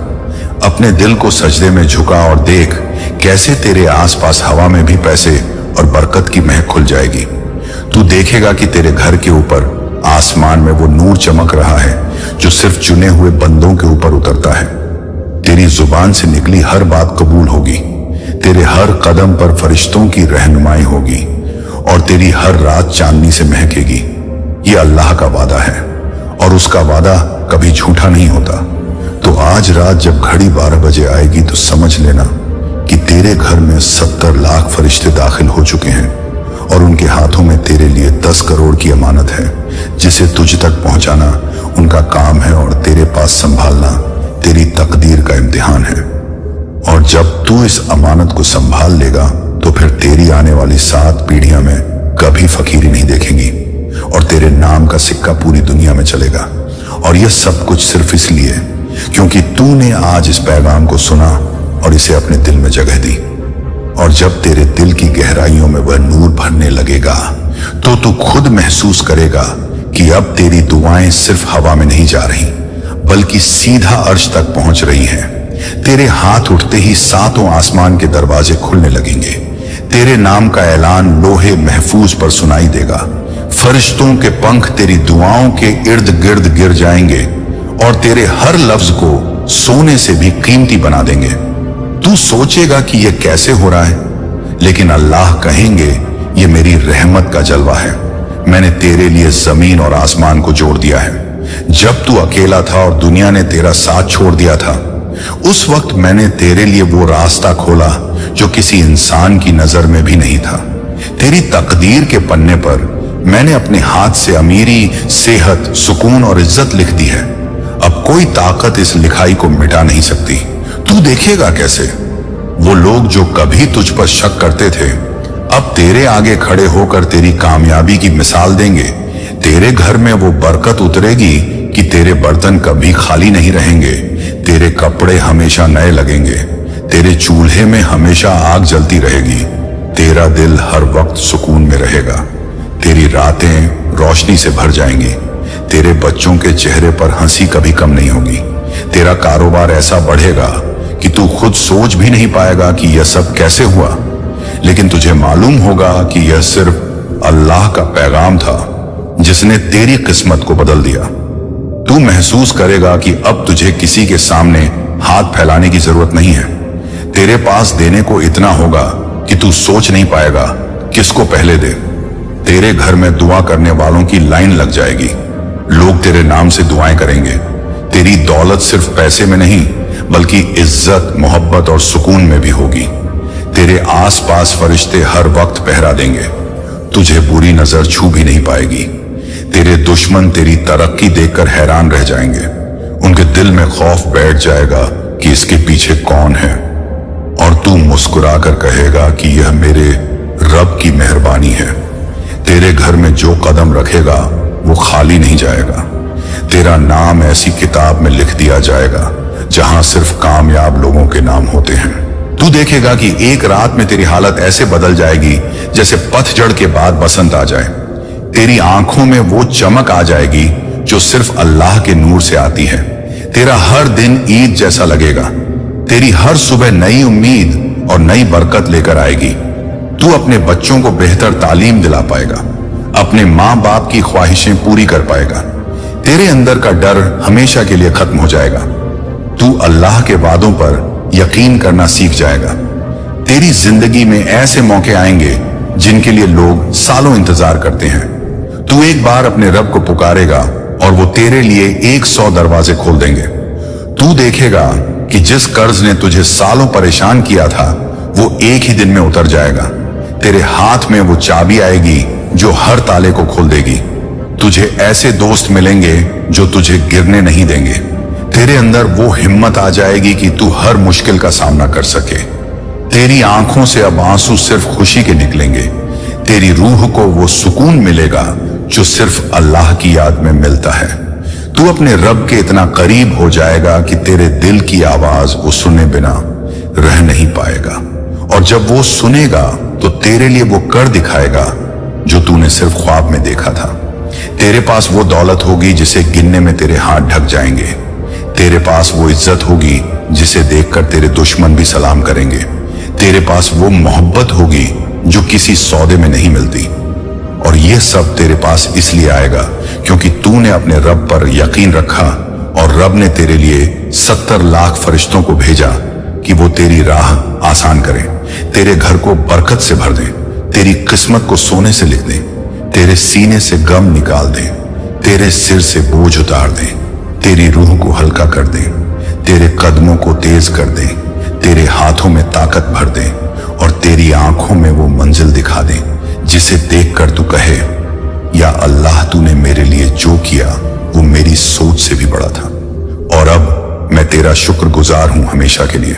A: अपने दिल को सजदे में झुका और देख कैसे तेरे आसपास हवा में भी पैसे और बरकत की महक खुल जाएगी। तू देखेगा कि तेरे घर के ऊपर आसमान में वो नूर चमक रहा है जो सिर्फ चुने हुए बंदों के ऊपर उतरता है। तेरी जुबान से निकली हर बात कबूल होगी, तेरे हर कदम पर फरिश्तों की रहनुमाई होगी और तेरी हर रात चांदनी से महकेगी। ये अल्लाह का वादा है और उसका वादा कभी झूठा नहीं होता। तो आज रात जब घड़ी 12 बजे आएगी तो समझ लेना कि तेरे घर में 70 लाख फरिश्ते दाखिल हो चुके हैं और उनके हाथों में तेरे लिए 10 करोड़ की अमानत है जिसे तुझ तक पहुंचाना उनका काम है और तेरे पास संभालना तेरी तकदीर का इम्तिहान है। और जब तू इस अमानत को संभाल लेगा तो फिर तेरी आने वाली 7 पीढ़ियां में कभी फकीरी नहीं देखेंगी और तेरे नाम का सिक्का पूरी दुनिया में चलेगा। और यह सब कुछ सिर्फ इसलिए क्योंकि तूने आज इस पैगाम को सुना और इसे अपने दिल में जगह दी। और जब तेरे दिल की गहराइयों में वह नूर भरने लगेगा तो तू खुद महसूस करेगा कि अब तेरी दुआएं सिर्फ हवा में नहीं जा रही बल्कि सीधा अर्श तक पहुंच रही हैं। तेरे हाथ उठते ही 7 आसमान के दरवाजे खुलने लगेंगे। तेरे नाम का ऐलान लोहे महफूज पर सुनाई देगा। फरिश्तों के पंख तेरी दुआओं के इर्द गिर्द गिर जाएंगे और तेरे हर लफ्ज को सोने से भी कीमती बना देंगे। तू सोचेगा कि यह कैसे हो रहा है, लेकिन अल्लाह कहेंगे यह मेरी रहमत का जलवा है। मैंने तेरे लिए जमीन और आसमान को जोड़ दिया है। जब तू अकेला था और दुनिया ने तेरा साथ छोड़ दिया था, उस वक्त मैंने तेरे लिए वो रास्ता खोला जो किसी इंसान की नजर में भी नहीं था। तेरी तकदीर के पन्ने पर मैंने अपने हाथ से अमीरी, सेहत, सुकून और इज्जत लिख दी है। अब कोई ताकत इस लिखाई को मिटा नहीं सकती। तू देखेगा कैसे वो लोग जो कभी तुझ पर शक करते थे अब तेरे आगे खड़े होकर तेरी कामयाबी की मिसाल देंगे। तेरे घर में वो बरकत उतरेगी कि तेरे बर्तन कभी खाली नहीं रहेंगे, तेरे कपड़े हमेशा नए लगेंगे, तेरे चूल्हे में हमेशा आग जलती रहेगी, तेरा दिल हर वक्त सुकून में रहेगा, तेरी रातें रोशनी से भर जाएंगी, तेरे बच्चों के चेहरे पर हंसी कभी कम नहीं होगी, तेरा कारोबार ऐसा बढ़ेगा कि तू खुद सोच भी नहीं पाएगा कि यह सब कैसे हुआ। लेकिन तुझे मालूम होगा कि यह सिर्फ अल्लाह का पैगाम था जिसने तेरी किस्मत को बदल दिया। तू महसूस करेगा कि अब तुझे किसी के सामने हाथ फैलाने की जरूरत नहीं है। तेरे पास देने को इतना होगा कि तू सोच नहीं पाएगा किसको पहले दे। तेरे घर में दुआ करने वालों की लाइन लग जाएगी। लोग तेरे नाम से दुआएं करेंगे। तेरी दौलत सिर्फ पैसे में नहीं बल्कि इज्जत, मोहब्बत और सुकून में भी होगी। तेरे आसपास फरिश्ते हर वक्त पहरा देंगे। तुझे बुरी नजर छू भी नहीं पाएगी। तेरे दुश्मन तेरी तरक्की देखकर हैरान रह जाएंगे। उनके दिल में खौफ बैठ जाएगा कि इसके पीछे कौन है, और तू मुस्कुरा कर कहेगा कि यह मेरे रब की मेहरबानी है। तेरे घर में जो कदम रखेगा वो खाली नहीं जाएगा। तेरा नाम ऐसी किताब में लिख दिया जाएगा जहां सिर्फ कामयाब लोगों के नाम होते हैं। तू देखेगा कि एक रात में तेरी हालत ऐसे बदल जाएगी जैसे पतझड़ के बाद बसंत आ जाए। तेरी आंखों में वो चमक आ जाएगी जो सिर्फ अल्लाह के नूर से आती है। तेरा हर दिन ईद जैसा लगेगा। तेरी हर सुबह नई उम्मीद और नई बरकत लेकर आएगी। तू अपने बच्चों को बेहतर तालीम दिला पाएगा, अपने माँ बाप की ख्वाहिशें पूरी कर पाएगा। तेरे अंदर का डर हमेशा के लिए खत्म हो जाएगा। तू अल्लाह के वादों पर यकीन करना सीख जाएगा। तेरी जिंदगी में ऐसे मौके आएंगे जिनके लिए लोग सालों इंतजार करते हैं। तू एक बार अपने रब को पुकारेगा और वो तेरे लिए 100 दरवाजे खोल देंगे। तू देखेगा कि जिस कर्ज ने तुझे सालों परेशान किया था वो एक ही दिन में उतर जाएगा। तेरे हाथ में वो चाबी आएगी जो हर ताले को खोल देगी। तुझे ऐसे दोस्त मिलेंगे जो तुझे गिरने नहीं देंगे। तेरे अंदर वो हिम्मत आ जाएगी कि तू हर मुश्किल का सामना कर सके। तेरी आंखों से अब आंसू सिर्फ खुशी के निकलेंगे। तेरी रूह को वो सुकून मिलेगा जो सिर्फ अल्लाह की याद में मिलता है। तू अपने रब के इतना करीब हो जाएगा कि तेरे दिल की आवाज वो सुने बिना रह नहीं पाएगा, और जब वो सुनेगा तो तेरे लिए वो कर दिखाएगा जो तूने सिर्फ ख्वाब में देखा था। तेरे पास वो दौलत होगी जिसे गिनने में तेरे हाथ ढक जाएंगे। तेरे पास वो इज्जत होगी जिसे देखकर तेरे दुश्मन भी सलाम करेंगे। तेरे पास वो मोहब्बत होगी जो किसी सौदे में नहीं मिलती। और ये सब तेरे पास इसलिए आएगा क्योंकि तूने अपने रब पर यकीन रखा, और रब ने तेरे लिए 70 लाख फरिश्तों को भेजा कि वो तेरी राह आसान करें, तेरे घर को बरकत से भर दें, तेरी किस्मत को सोने से लिख दें, तेरे सीने से गम निकाल दें, तेरे सिर से बोझ उतार दें, तेरी रूह को हल्का कर दें, तेरे कदमों को तेज कर दें, तेरे हाथों में ताकत भर दें, और तेरी आंखों में वो मंजिल दिखा दें जिसे देखकर तू कहे, या अल्लाह तूने मेरे लिए जो किया वो मेरी सोच से भी बड़ा था, और अब मैं तेरा शुक्रगुजार हूं हमेशा के लिए।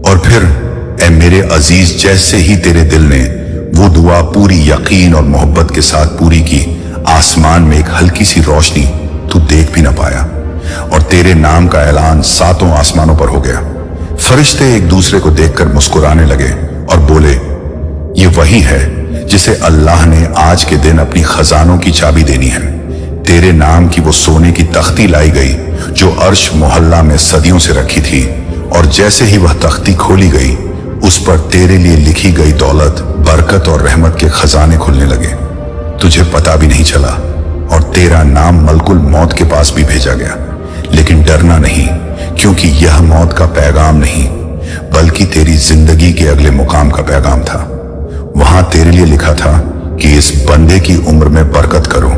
A: और फिर ऐ मेरे अजीज, जैसे ही तेरे दिल ने वो दुआ पूरी यकीन और मोहब्बत के साथ पूरी की, आसमान में एक हल्की सी रोशनी तू देख भी ना पाया, और तेरे नाम का ऐलान 7 आसमानों पर हो गया। फरिश्ते एक दूसरे को देखकर मुस्कुराने लगे और बोले, ये वही है जिसे अल्लाह ने आज के दिन अपनी खजानों की चाबी देनी है। तेरे नाम की वो सोने की तख्ती लाई गई जो अर्श मोहल्ला में सदियों से रखी थी, और जैसे ही वह तख्ती खोली गई उस पर तेरे लिए लिखी गई दौलत, बरकत और रहमत के खजाने खुलने लगे। तुझे पता भी नहीं चला, और तेरा नाम मलकुल मौत के पास भी भेजा गया। लेकिन डरना नहीं, क्योंकि यह मौत का पैगाम नहीं बल्कि तेरी जिंदगी के अगले मुकाम का पैगाम था। वहां तेरे लिए लिखा था कि इस बंदे की उम्र में बरकत करो,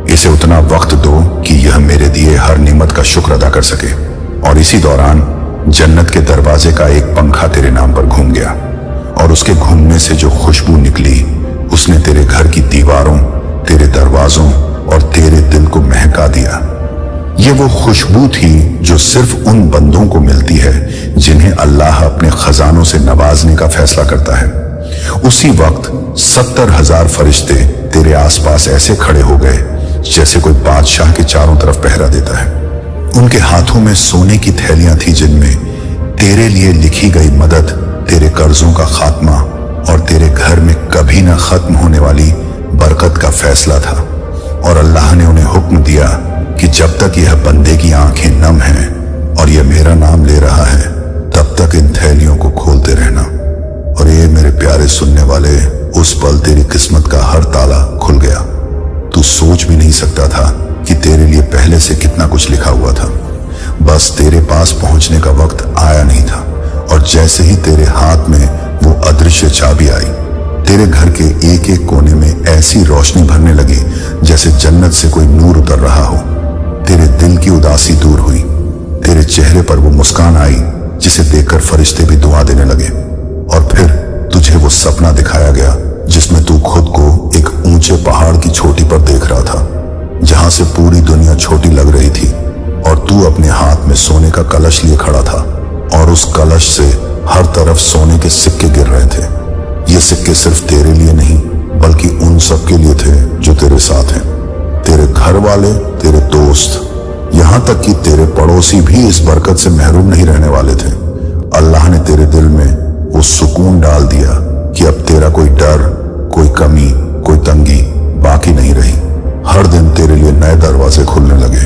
A: इसे उतना वक्त दो कि यह मेरे दिए हर निमत का शुक्र अदा कर सके। और इसी दौरान जन्नत के दरवाजे का एक पंखा तेरे नाम पर घूम गया, और उसके घूमने से जो खुशबू निकली उसने तेरे घर की दीवारों, तेरे दरवाजों और तेरे दिल को महका दिया। ये वो खुशबू थी जो सिर्फ उन बंदों को मिलती है जिन्हें अल्लाह अपने खजानों से नवाजने का फैसला करता है। उसी वक्त 70,000 फरिश्ते तेरे आसपास ऐसे खड़े हो गए जैसे कोई बादशाह के चारों तरफ पहरा देता है। उनके हाथों में सोने की थैलियां थी जिनमें तेरे लिए लिखी गई मदद, तेरे कर्जों का खात्मा और तेरे घर में कभी ना खत्म होने वाली बरकत का फैसला था। और अल्लाह ने उन्हें हुक्म दिया कि जब तक यह बंदे की आंखें नम हैं और यह मेरा नाम ले रहा है, तब तक इन थैलियों को खोलते रहना। और ये मेरे प्यारे सुनने वाले, उस पल तेरी किस्मत का हर ताला खुल गया। तू सोच भी नहीं सकता था कि तेरे लिए पहले से कितना कुछ लिखा हुआ था। बस तेरे पास पहुंचने का वक्त आया नहीं था, और जैसे ही तेरे हाथ में वो अदृश्य चाबी आई, तेरे घर के एक एक कोने में ऐसी रोशनी भरने लगी जैसे जन्नत से कोई नूर उतर रहा हो। तेरे दिल की उदासी दूर हुई, तेरे चेहरे पर वो मुस्कान आई जिसे देखकर फरिश्ते भी दुआ देने लगे। और फिर तुझे वो सपना दिखाया गया जिसमें तू खुद को एक ऊंचे पहाड़ की चोटी पर देख रहा था, जहां से पूरी दुनिया छोटी लग रही थी, और तू अपने हाथ में सोने का कलश लिए खड़ा था, और उस कलश से हर तरफ सोने के सिक्के गिर रहे थे। ये सिक्के सिर्फ तेरे लिए नहीं, बल्कि उन सब के लिए थे जो तेरे साथ हैं। तेरे घर वाले, तेरे दोस्त, यहां तक कि तेरे पड़ोसी भी इस बरकत से महरूम नहीं रहने वाले थे। अल्लाह ने तेरे दिल में वो सुकून डाल दिया कि अब तेरा कोई डर, कोई कमी, कोई तंगी बाकी नहीं रही। हर दिन तेरे लिए नए दरवाजे खुलने लगे,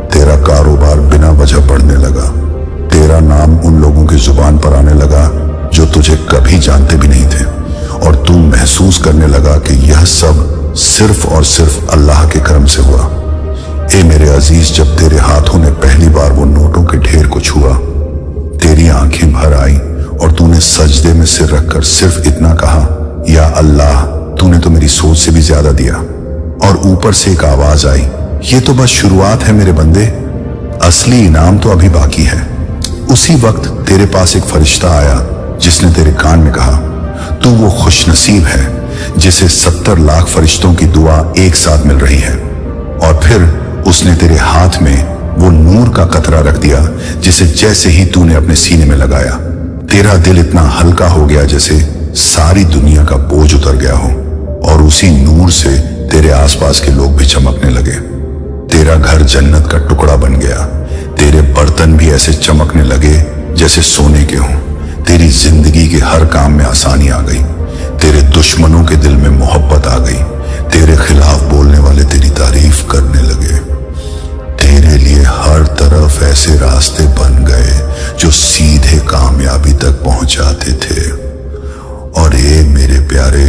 A: तेरा कारोबार बिना वजह बढ़ने लगा, तेरा नाम उन लोगों की जुबान पर आने लगा जो तुझे कभी जानते भी नहीं थे, और तू महसूस करने लगा कि यह सब सिर्फ और सिर्फ अल्लाह के करम से हुआ। ए मेरे अजीज, जब तेरे हाथों ने पहली बार वो नोटों के ढेर को छुआ, तेरी आंखें भर आई और तूने सजदे में सिर रखकर सिर्फ इतना कहा, या अल्लाह, तूने तो मेरी सोच से भी ज्यादा दिया। और ऊपर से एक आवाज आई, ये तो बस शुरुआत है मेरे बंदे, असली इनाम तो अभी बाकी है। उसी वक्त तेरे पास एक फरिश्ता आया जिसने तेरे कान में कहा, तू वो खुशनसीब है जिसे 70 लाख फरिश्तों की दुआ एक साथ मिल रही है। और फिर उसने तेरे हाथ में वो नूर का कतरा रख दिया जिसे जैसे ही तूने अपने सीने में लगाया, तेरा दिल इतना हल्का हो गया जैसे सारी दुनिया का बोझ उतर गया हो, और उसी नूर से तेरे आसपास के लोग भी चमकने लगे। तेरा घर जन्नत का टुकड़ा बन गया, तेरे बर्तन भी ऐसे चमकने लगे जैसे सोने के हों। तेरी जिंदगी के हर काम में आसानी आ गई, तेरे दुश्मनों के दिल में मोहब्बत आ गई, तेरे खिलाफ बोलने वाले तेरी तारीफ करने लगे। तेरे लिए हर तरफ ऐसे रास्ते बन गए जो सीधे कामयाबी तक पहुंचाते थे। और ये मेरे प्यारे,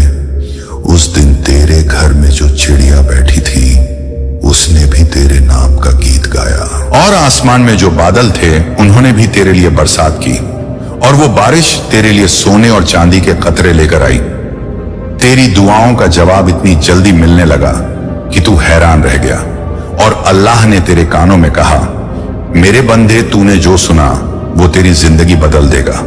A: उस दिन तेरे घर में जो चिड़िया बैठी थी, उसने भी तेरे नाम का गीत गाया। और आसमान में जो बादल थे, उन्होंने भी तेरे लिए बरसात की, और वो बारिश तेरे लिए सोने और चांदी के कतरे लेकर आई। तेरी दुआओं का जवाब इतनी जल्दी मिलने लगा कि तू हैरान रह गया, और अल्लाह ने तेरे कानों में कहा, मेरे बंदे, तूने जो सुना वो तेरी जिंदगी बदल देगा,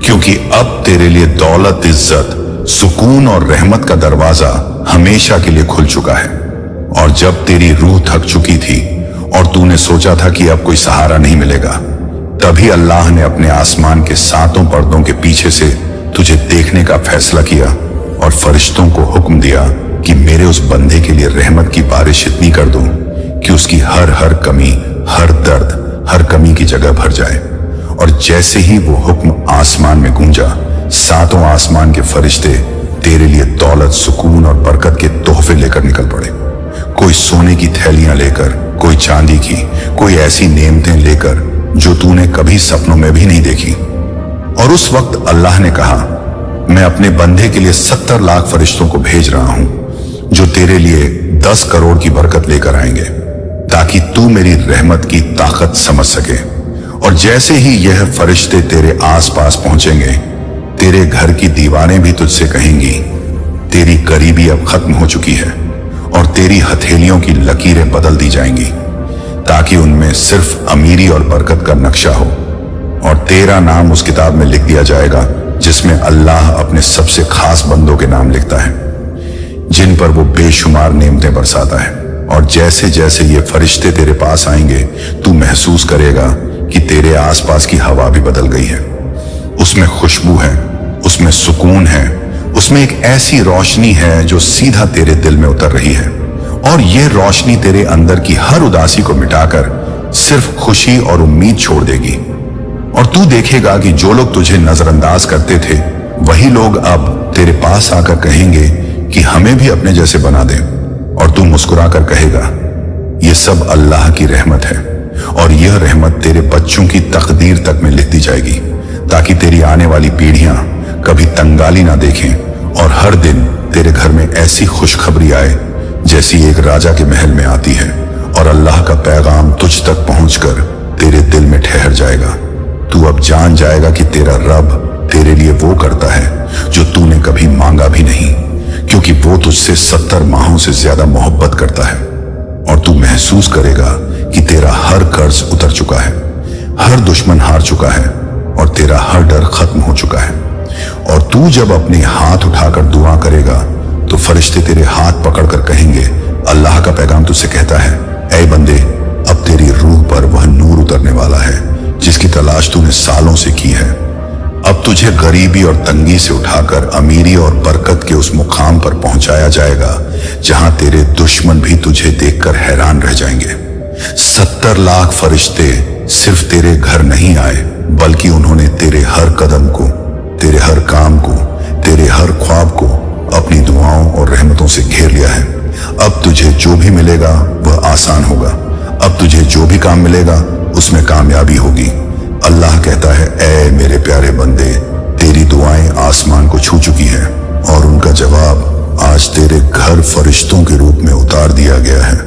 A: क्योंकि अब तेरे लिए दौलत, इज्जत, सुकून और रहमत का दरवाजा हमेशा के लिए खुल चुका है। और जब तेरी रूह थक चुकी थी और तूने सोचा था कि अब कोई सहारा नहीं मिलेगा, तभी अल्लाह ने अपने आसमान के 7 पर्दों के पीछे से तुझे देखने का फैसला किया, और फरिश्तों को हुक्म दिया कि मेरे उस बंदे के लिए रहमत की बारिश इतनी कर दूं कि उसकी हर कमी, हर दर्द, हर कमी की जगह भर जाए। और जैसे ही वो हुक्म आसमान में गूंजा, 7 आसमान के फरिश्ते तेरे लिए दौलत, सुकून और बरकत के तोहफे लेकर निकल पड़े। कोई सोने की थैलियां लेकर, कोई चांदी की, कोई ऐसी नेमतें लेकर जो तूने कभी सपनों में भी नहीं देखी। और उस वक्त अल्लाह ने कहा, मैं अपने बंदे के लिए 70 लाख फरिश्तों को भेज रहा हूं जो तेरे लिए 10 करोड़ की बरकत लेकर आएंगे, ताकि तू मेरी रहमत की ताकत समझ सके। और जैसे ही यह फरिश्ते तेरे आसपास पहुंचेंगे, तेरे घर की दीवारें भी तुझसे कहेंगी, तेरी गरीबी अब खत्म हो चुकी है, और तेरी हथेलियों की लकीरें बदल दी जाएंगी, ताकि उनमें सिर्फ अमीरी और बरकत का नक्शा हो। और तेरा नाम उस किताब में लिख दिया जाएगा जिसमें अल्लाह अपने सबसे खास बंदों के नाम लिखता है, जिन पर वो बेशुमार नेमतें बरसाता है। और जैसे जैसे ये फरिश्ते तेरे पास आएंगे, तू महसूस करेगा कि तेरे आसपास की हवा भी बदल गई है। उसमें खुशबू है, उसमें सुकून है, उसमें एक ऐसी रोशनी है जो सीधा तेरे दिल में उतर रही है। और यह रोशनी तेरे अंदर की हर उदासी को मिटाकर सिर्फ खुशी और उम्मीद छोड़ देगी। और तू देखेगा कि जो लोग तुझे नजरअंदाज करते थे, वही लोग अब तेरे पास आकर कहेंगे कि हमें भी अपने जैसे बना दे। और तू मुस्कुराकर कहेगा, यह सब अल्लाह की रहमत है, और यह रहमत तेरे बच्चों की तकदीर तक में लिख दी जाएगी, ताकि तेरी आने वाली पीढ़ियां कभी तंगाली ना देखें और हर दिन तेरे घर में ऐसी खुशखबरी आए जैसी एक राजा के महल में आती है, और अल्लाह का पैगाम तुझ तक पहुंचकर तेरे दिल में ठहर जाएगा। तू अब जान जाएगा कि तेरा रब तेरे लिए वो करता है जो तूने कभी मांगा भी नहीं, क्योंकि वो तुझसे 70 माहों से ज्यादा मोहब्बत करता है। और तू महसूस करेगा कि तेरा हर कर्ज उतर चुका है, हर दुश्मन हार चुका है और तेरा हर डर खत्म हो चुका है। और तू जब अपने हाथ उठाकर दुआ करेगा तो फरिश्ते तेरे हाथ पकड़कर कहेंगे, अल्लाह का पैगाम तुझसे कहता है, ऐ बंदे, अब तेरी रूह पर वह नूर उतरने वाला है जिसकी तलाश तूने सालों से की है। अब तुझे गरीबी और तंगी से उठाकर अमीरी और बरकत के उस मुकाम पर पहुंचाया जाएगा जहां तेरे दुश्मन भी तुझे देखकर हैरान रह जाएंगे। 70 लाख फरिश्ते सिर्फ तेरे घर नहीं आए, बल्कि उन्होंने तेरे हर कदम को, तेरे हर काम को, तेरे हर ख्वाब को अपनी दुआओं और रहमतों से घेर लिया है। अब तुझे जो भी मिलेगा वह आसान होगा। अब तुझे जो भी काम मिलेगा उसमें कामयाबी होगी। अल्लाह कहता है, ऐ मेरे प्यारे बंदे, तेरी दुआएं आसमान को छू चुकी हैं और उनका जवाब आज तेरे घर फरिश्तों के रूप में उतार दिया गया है।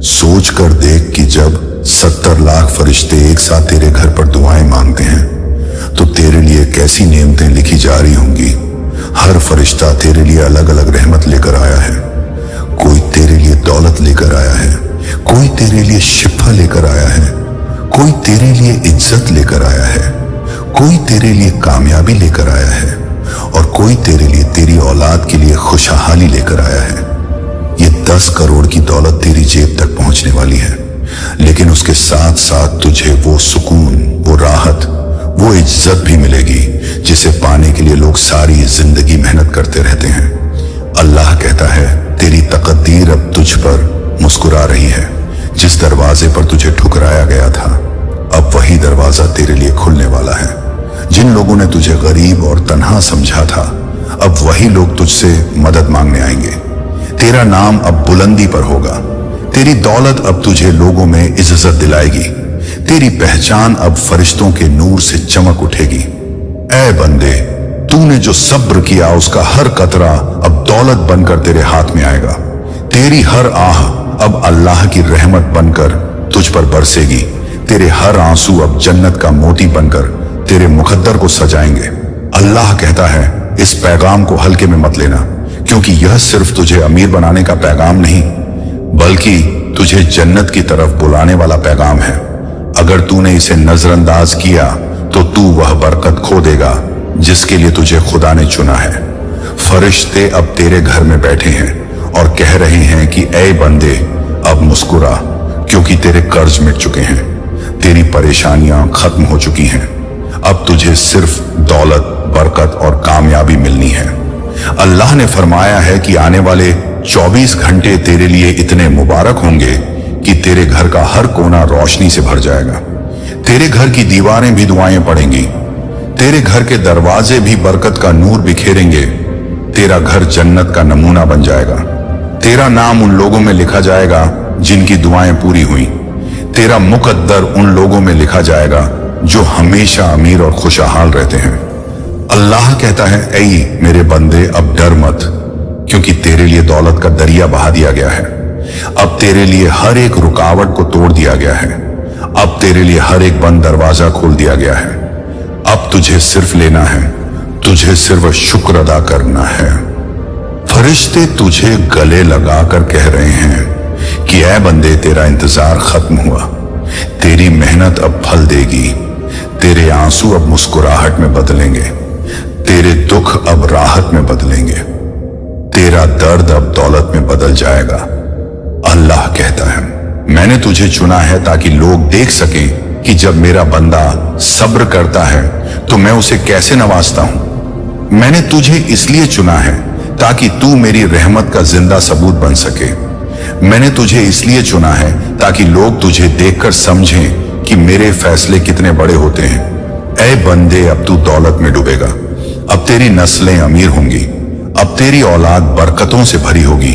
A: सोच कर देख कि जब 70 लाख फरिश्ते एक साथ तेरे घर पर दुआएं मांगते हैं तो तेरे लिए कैसी नेमतें लिखी जा रही होंगी। हर फरिश्ता तेरे लिए अलग अलग रहमत लेकर आया है। कोई तेरे लिए दौलत लेकर आया है, कोई तेरे लिए शिफा लेकर आया है, कोई तेरे लिए इज्जत लेकर आया है, कोई तेरे लिए कामयाबी लेकर आया है और कोई तेरे लिए तेरी औलाद के लिए खुशहाली लेकर आया है। ये 10 करोड़ की दौलत तेरी जेब तक पहुंचने वाली है, लेकिन उसके साथ साथ तुझे वो सुकून, वो राहत, वो इज्जत भी मिलेगी जिसे पाने के लिए लोग सारी जिंदगी मेहनत करते रहते हैं। अल्लाह कहता है, तेरी तकदीर अब तुझ पर मुस्कुरा रही है। जिस दरवाजे पर तुझे ठुकराया गया था, अब वही दरवाजा तेरे लिए खुलने वाला है। जिन लोगों ने तुझे गरीब और तन्हा समझा था, अब वही लोग तुझसे मदद मांगने आएंगे। तेरा नाम अब बुलंदी पर होगा। तेरी दौलत अब तुझे लोगों में इज्जत दिलाएगी। तेरी पहचान अब फरिश्तों के नूर से चमक उठेगी। ऐ बंदे, तूने जो सब्र किया उसका हर कतरा अब दौलत बनकर तेरे हाथ में आएगा। तेरी हर आह अब अल्लाह की रहमत बनकर तुझ पर बरसेगी। तेरे हर आंसू अब जन्नत का मोती बनकर तेरे मुकद्दर को सजाएंगे। अल्लाह कहता है, इस पैगाम को हल्के में मत लेना, क्योंकि यह सिर्फ तुझे अमीर बनाने का पैगाम नहीं, बल्कि तुझे जन्नत की तरफ बुलाने वाला पैगाम है। अगर तूने इसे नजरअंदाज किया तो तू वह बरकत खो देगा जिसके लिए तुझे खुदा ने चुना है। फरिश्ते अब तेरे घर में बैठे हैं और कह रहे हैं कि ऐ बंदे, अब मुस्कुरा, क्योंकि तेरे कर्ज मिट चुके हैं, तेरी परेशानियां खत्म हो चुकी हैं। अब तुझे सिर्फ दौलत, बरकत और कामयाबी मिलनी है। अल्लाह ने फरमाया है कि आने वाले 24 घंटे तेरे लिए इतने मुबारक होंगे कि तेरे घर का हर कोना रोशनी से भर जाएगा। तेरे घर की दीवारें भी दुआएं पड़ेंगी, तेरे घर के दरवाजे भी बरकत का नूर बिखेरेंगे। तेरा घर जन्नत का नमूना बन जाएगा। तेरा नाम उन लोगों में लिखा जाएगा जिनकी दुआएं पूरी हुई। तेरा मुकद्दर उन लोगों में लिखा जाएगा जो हमेशा अमीर और खुशहाल रहते हैं। अल्लाह कहता है, ऐ मेरे बंदे, अब डर मत, क्योंकि तेरे लिए दौलत का दरिया बहा दिया गया है। अब तेरे लिए हर एक रुकावट को तोड़ दिया गया है। अब तेरे लिए हर एक बंद दरवाजा खोल दिया गया है। अब तुझे सिर्फ लेना है, तुझे सिर्फ शुक्र अदा करना है। फरिश्ते तुझे गले लगाकर कह रहे हैं कि ऐ बंदे, तेरा इंतजार खत्म हुआ। तेरी मेहनत अब फल देगी। तेरे आंसू अब मुस्कुराहट में बदलेंगे। तेरे दुख अब राहत में बदलेंगे। तेरा दर्द अब दौलत में बदल जाएगा। अल्लाह कहता है, मैंने तुझे चुना है ताकि लोग देख सकें कि जब मेरा बंदा सब्र करता है तो मैं उसे कैसे नवाजता हूं। मैंने तुझे इसलिए चुना है ताकि तू मेरी रहमत का जिंदा सबूत बन सके। मैंने तुझे इसलिए चुना है ताकि लोग तुझे देखकर समझें कि मेरे फैसले कितने बड़े होते हैं। ऐ बंदे, अब तू दौलत में डूबेगा। अब तेरी नस्लें अमीर होंगी। अब तेरी औलाद बरकतों से भरी होगी।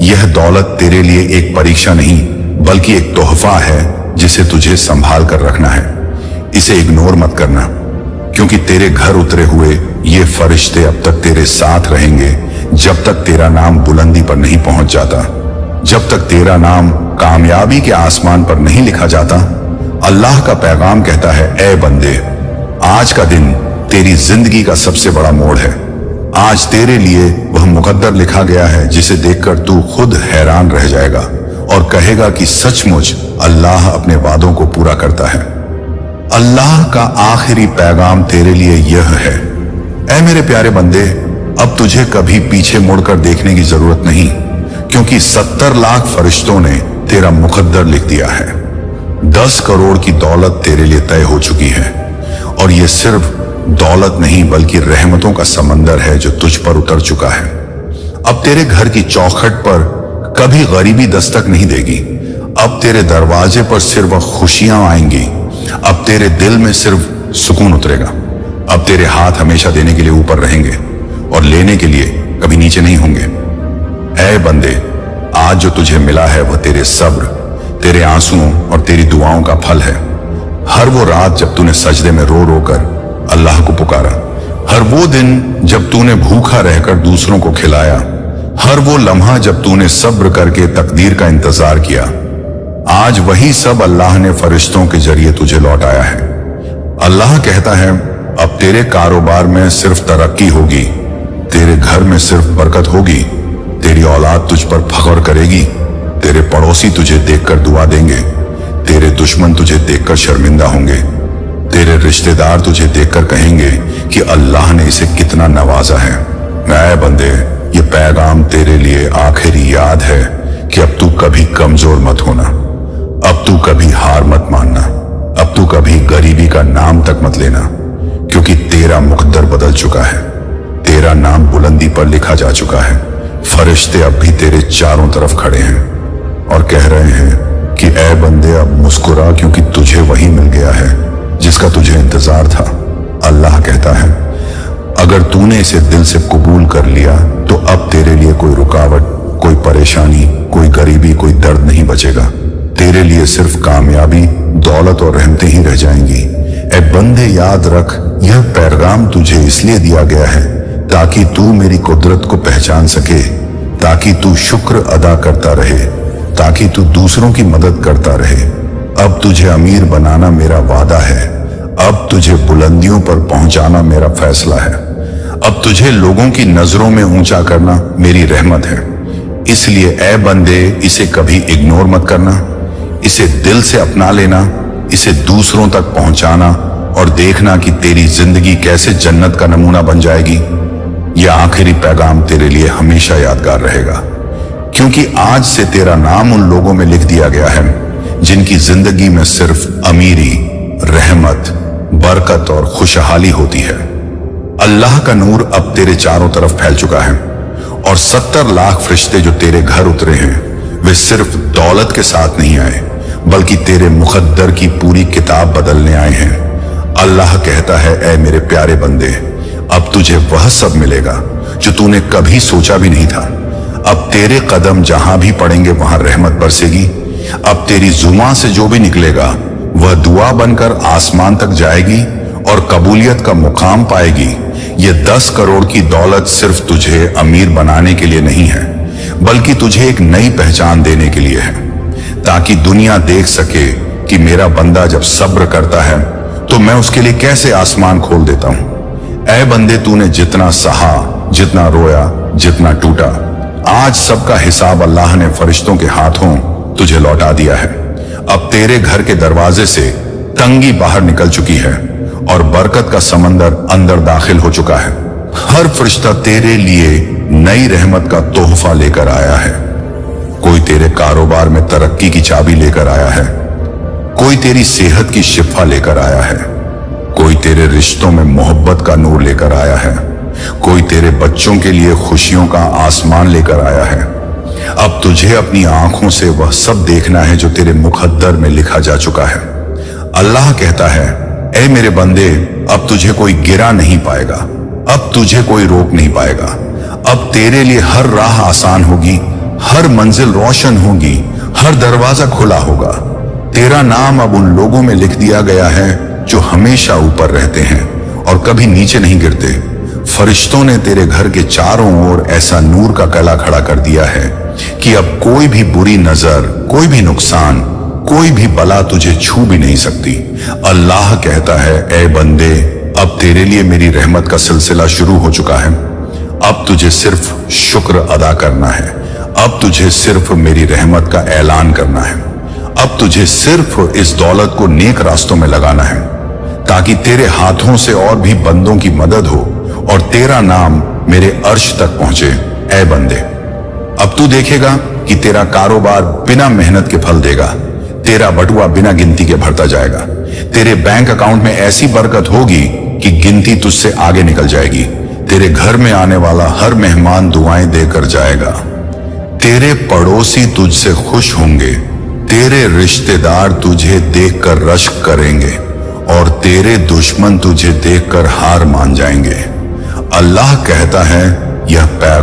A: यह दौलत तेरे लिए एक परीक्षा नहीं, बल्कि एक तोहफा है जिसे तुझे संभाल कर रखना है। इसे इग्नोर मत करना। क्योंकि तेरे घर उतरे हुए ये फरिश्ते अब तक तेरे साथ रहेंगे जब तक तेरा नाम बुलंदी पर नहीं पहुंच जाता, जब तक तेरा नाम कामयाबी के आसमान पर नहीं लिखा जाता। अल्लाह का पैगाम कहता है, ए बंदे, आज का दिन तेरी जिंदगी का सबसे बड़ा मोड़ है। आज तेरे लिए वह मुकद्दर लिखा गया है जिसे देखकर तू खुद हैरान रह जाएगा और कहेगा कि सचमुच अल्लाह अपने वादों को पूरा करता है। अल्लाह का आखिरी पैगाम तेरे लिए यह है, ऐ मेरे प्यारे बंदे, अब तुझे कभी पीछे मुड़कर देखने की जरूरत नहीं, क्योंकि 70 लाख फरिश्तों ने तेरा मुकद्दर लिख दिया है। 10 करोड़ की दौलत तेरे लिए तय हो चुकी है, और यह सिर्फ दौलत नहीं बल्कि रहमतों का समंदर है जो तुझ पर उतर चुका है। अब तेरे घर की चौखट पर कभी गरीबी दस्तक नहीं देगी। अब तेरे दरवाजे पर सिर्फ खुशियां आएंगी। अब तेरे दिल में सिर्फ सुकून उतरेगा। अब तेरे हाथ हमेशा देने के लिए ऊपर रहेंगे और लेने के लिए कभी नीचे नहीं होंगे। ऐ बंदे, आज जो तुझे मिला है वह तेरे सब्र, तेरे आंसुओं और तेरी दुआओं का फल है। हर वो रात जब तूने सजदे में रो रो कर अल्लाह को पुकारा, हर वो दिन जब तूने भूखा रहकर दूसरों को खिलाया, हर वो लम्हा जब तूने सब्र करके तकदीर का इंतजार किया, आज वही सब अल्लाह ने फरिश्तों के जरिए तुझे लौटाया है। अल्लाह कहता है, अब तेरे कारोबार में सिर्फ तरक्की होगी, तेरे घर में सिर्फ बरकत होगी, तेरी औलाद तुझ पर फख्र करेगी, तेरे पड़ोसी तुझे देखकर दुआ देंगे, तेरे दुश्मन तुझे देखकर शर्मिंदा होंगे, तेरे रिश्तेदार तुझे देखकर कहेंगे कि अल्लाह ने इसे कितना नवाजा है। ऐ बंदे, ये पैगाम तेरे लिए आखिरी याद है कि अब तू कभी कमजोर मत होना, अब तू कभी हार मत मानना, अब तू कभी गरीबी का नाम तक मत लेना, क्योंकि तेरा मुकद्दर बदल चुका है, तेरा नाम बुलंदी पर लिखा जा चुका है। फरिश्ते अब भी तेरे चारों तरफ खड़े हैं और कह रहे हैं कि ऐ बंदे, अब मुस्कुरा, क्योंकि तुझे वही मिल गया है जिसका तुझे इंतजार था। अल्लाह कहता है, अगर तूने इसे दिल से कबूल कर लिया तो अब तेरे लिए कोई रुकावट, कोई परेशानी, कोई गरीबी, कोई दर्द नहीं बचेगा। तेरे लिए सिर्फ कामयाबी, दौलत और रहमतें ही रह जाएंगी। ऐ बंदे, याद रख, यह पैगाम तुझे इसलिए दिया गया है ताकि तू मेरी कुदरत को पहचान सके, ताकि तू शुक्र अदा करता रहे, ताकि तू दूसरों की मदद करता रहे। अब तुझे अमीर बनाना मेरा वादा है, अब तुझे बुलंदियों पर पहुंचाना मेरा फैसला है, अब तुझे लोगों की नजरों में ऊंचा करना मेरी रहमत है। इसलिए ऐ बंदे, इसे कभी इग्नोर मत करना, इसे दिल से अपना लेना, इसे दूसरों तक पहुंचाना और देखना कि तेरी जिंदगी कैसे जन्नत का नमूना बन जाएगी। यह आखिरी पैगाम तेरे लिए हमेशा यादगार रहेगा, क्योंकि आज से तेरा नाम उन लोगों में लिख दिया गया है जिनकी जिंदगी में सिर्फ अमीरी, रहमत, बरकत और खुशहाली होती है। अल्लाह का नूर अब तेरे चारों तरफ फैल चुका है और 70 लाख फरिश्ते जो तेरे घर उतरे हैं वे सिर्फ दौलत के साथ नहीं आए, बल्कि तेरे मुकद्दर की पूरी किताब बदलने आए हैं। अल्लाह कहता है, ऐ मेरे प्यारे बंदे, अब तुझे वह सब मिलेगा जो तूने कभी सोचा भी नहीं था। अब तेरे कदम जहां भी पड़ेंगे वहां रहमत बरसेगी। अब तेरी जुबान से जो भी निकलेगा वह दुआ बनकर आसमान तक जाएगी और कबूलियत का मुकाम पाएगी। ये 10 करोड़ की दौलत सिर्फ तुझे अमीर बनाने के लिए नहीं है, बल्कि तुझे एक नई पहचान देने के लिए है, ताकि दुनिया देख सके कि मेरा बंदा जब सब्र करता है तो मैं उसके लिए कैसे आसमान खोल देता हूं। ऐ बंदे, तूने जितना सहा, जितना रोया, जितना टूटा, आज सबका हिसाब अल्लाह ने फरिश्तों के हाथों तुझे लौटा दिया है। अब तेरे घर के दरवाजे से तंगी बाहर निकल चुकी है और बरकत का समंदर अंदर दाखिल हो चुका है। हर फरिश्ता तेरे लिए नई रहमत का तोहफा लेकर आया है। कोई तेरे कारोबार में तरक्की की चाबी लेकर आया है, कोई तेरी सेहत की शिफा लेकर आया है, कोई तेरे रिश्तों में मोहब्बत का नूर लेकर आया है, कोई तेरे बच्चों के लिए खुशियों का आसमान लेकर आया है। अब तुझे अपनी आंखों से वह सब देखना है जो तेरे मुकद्दर में लिखा जा चुका है। अल्लाह कहता है, ऐ मेरे बंदे, अब तुझे कोई गिरा नहीं पाएगा, अब तुझे कोई रोक नहीं पाएगा। अब तेरे लिए हर राह आसान होगी, हर मंजिल रोशन होगी, हर दरवाजा खुला होगा। तेरा नाम अब उन लोगों में लिख दिया गया है जो हमेशा ऊपर रहते हैं और कभी नीचे नहीं गिरते। फरिश्तों ने तेरे घर के चारों ओर ऐसा नूर का कला खड़ा कर दिया है कि अब कोई भी बुरी नजर, कोई भी नुकसान, कोई भी बला तुझे छू भी नहीं सकती। अल्लाह कहता है, ए बंदे, अब तेरे लिए मेरी रहमत का सिलसिला शुरू हो चुका है। अब तुझे सिर्फ शुक्र अदा करना है। अब तुझे सिर्फ मेरी रहमत का ऐलान करना है। अब तुझे सिर्फ इस दौलत को नेक रास्तों में लगाना है, ताकि तेरे हाथों से और भी बंदों की मदद हो और तेरा नाम मेरे अर्श तक पहुंचे। ए बंदे, अब तू देखेगा कि तेरा कारोबार बिना मेहनत के फल देगा। तेरा बटुआ बिना गिनती के भरता जाएगा। तेरे बैंक अकाउंट में ऐसी बरकत होगी कि गिनती तुझसे आगे निकल जाएगी। तेरे घर में आने वाला हर मेहमान दुआएं देकर जाएगा। तेरे पड़ोसी तुझसे खुश होंगे। तेरे रिश्तेदार तुझे देखकर रश्क करेंगे और तेरे दुश्मन तुझे देखकर हार मान जाएंगे। अल्लाह कहता है, यह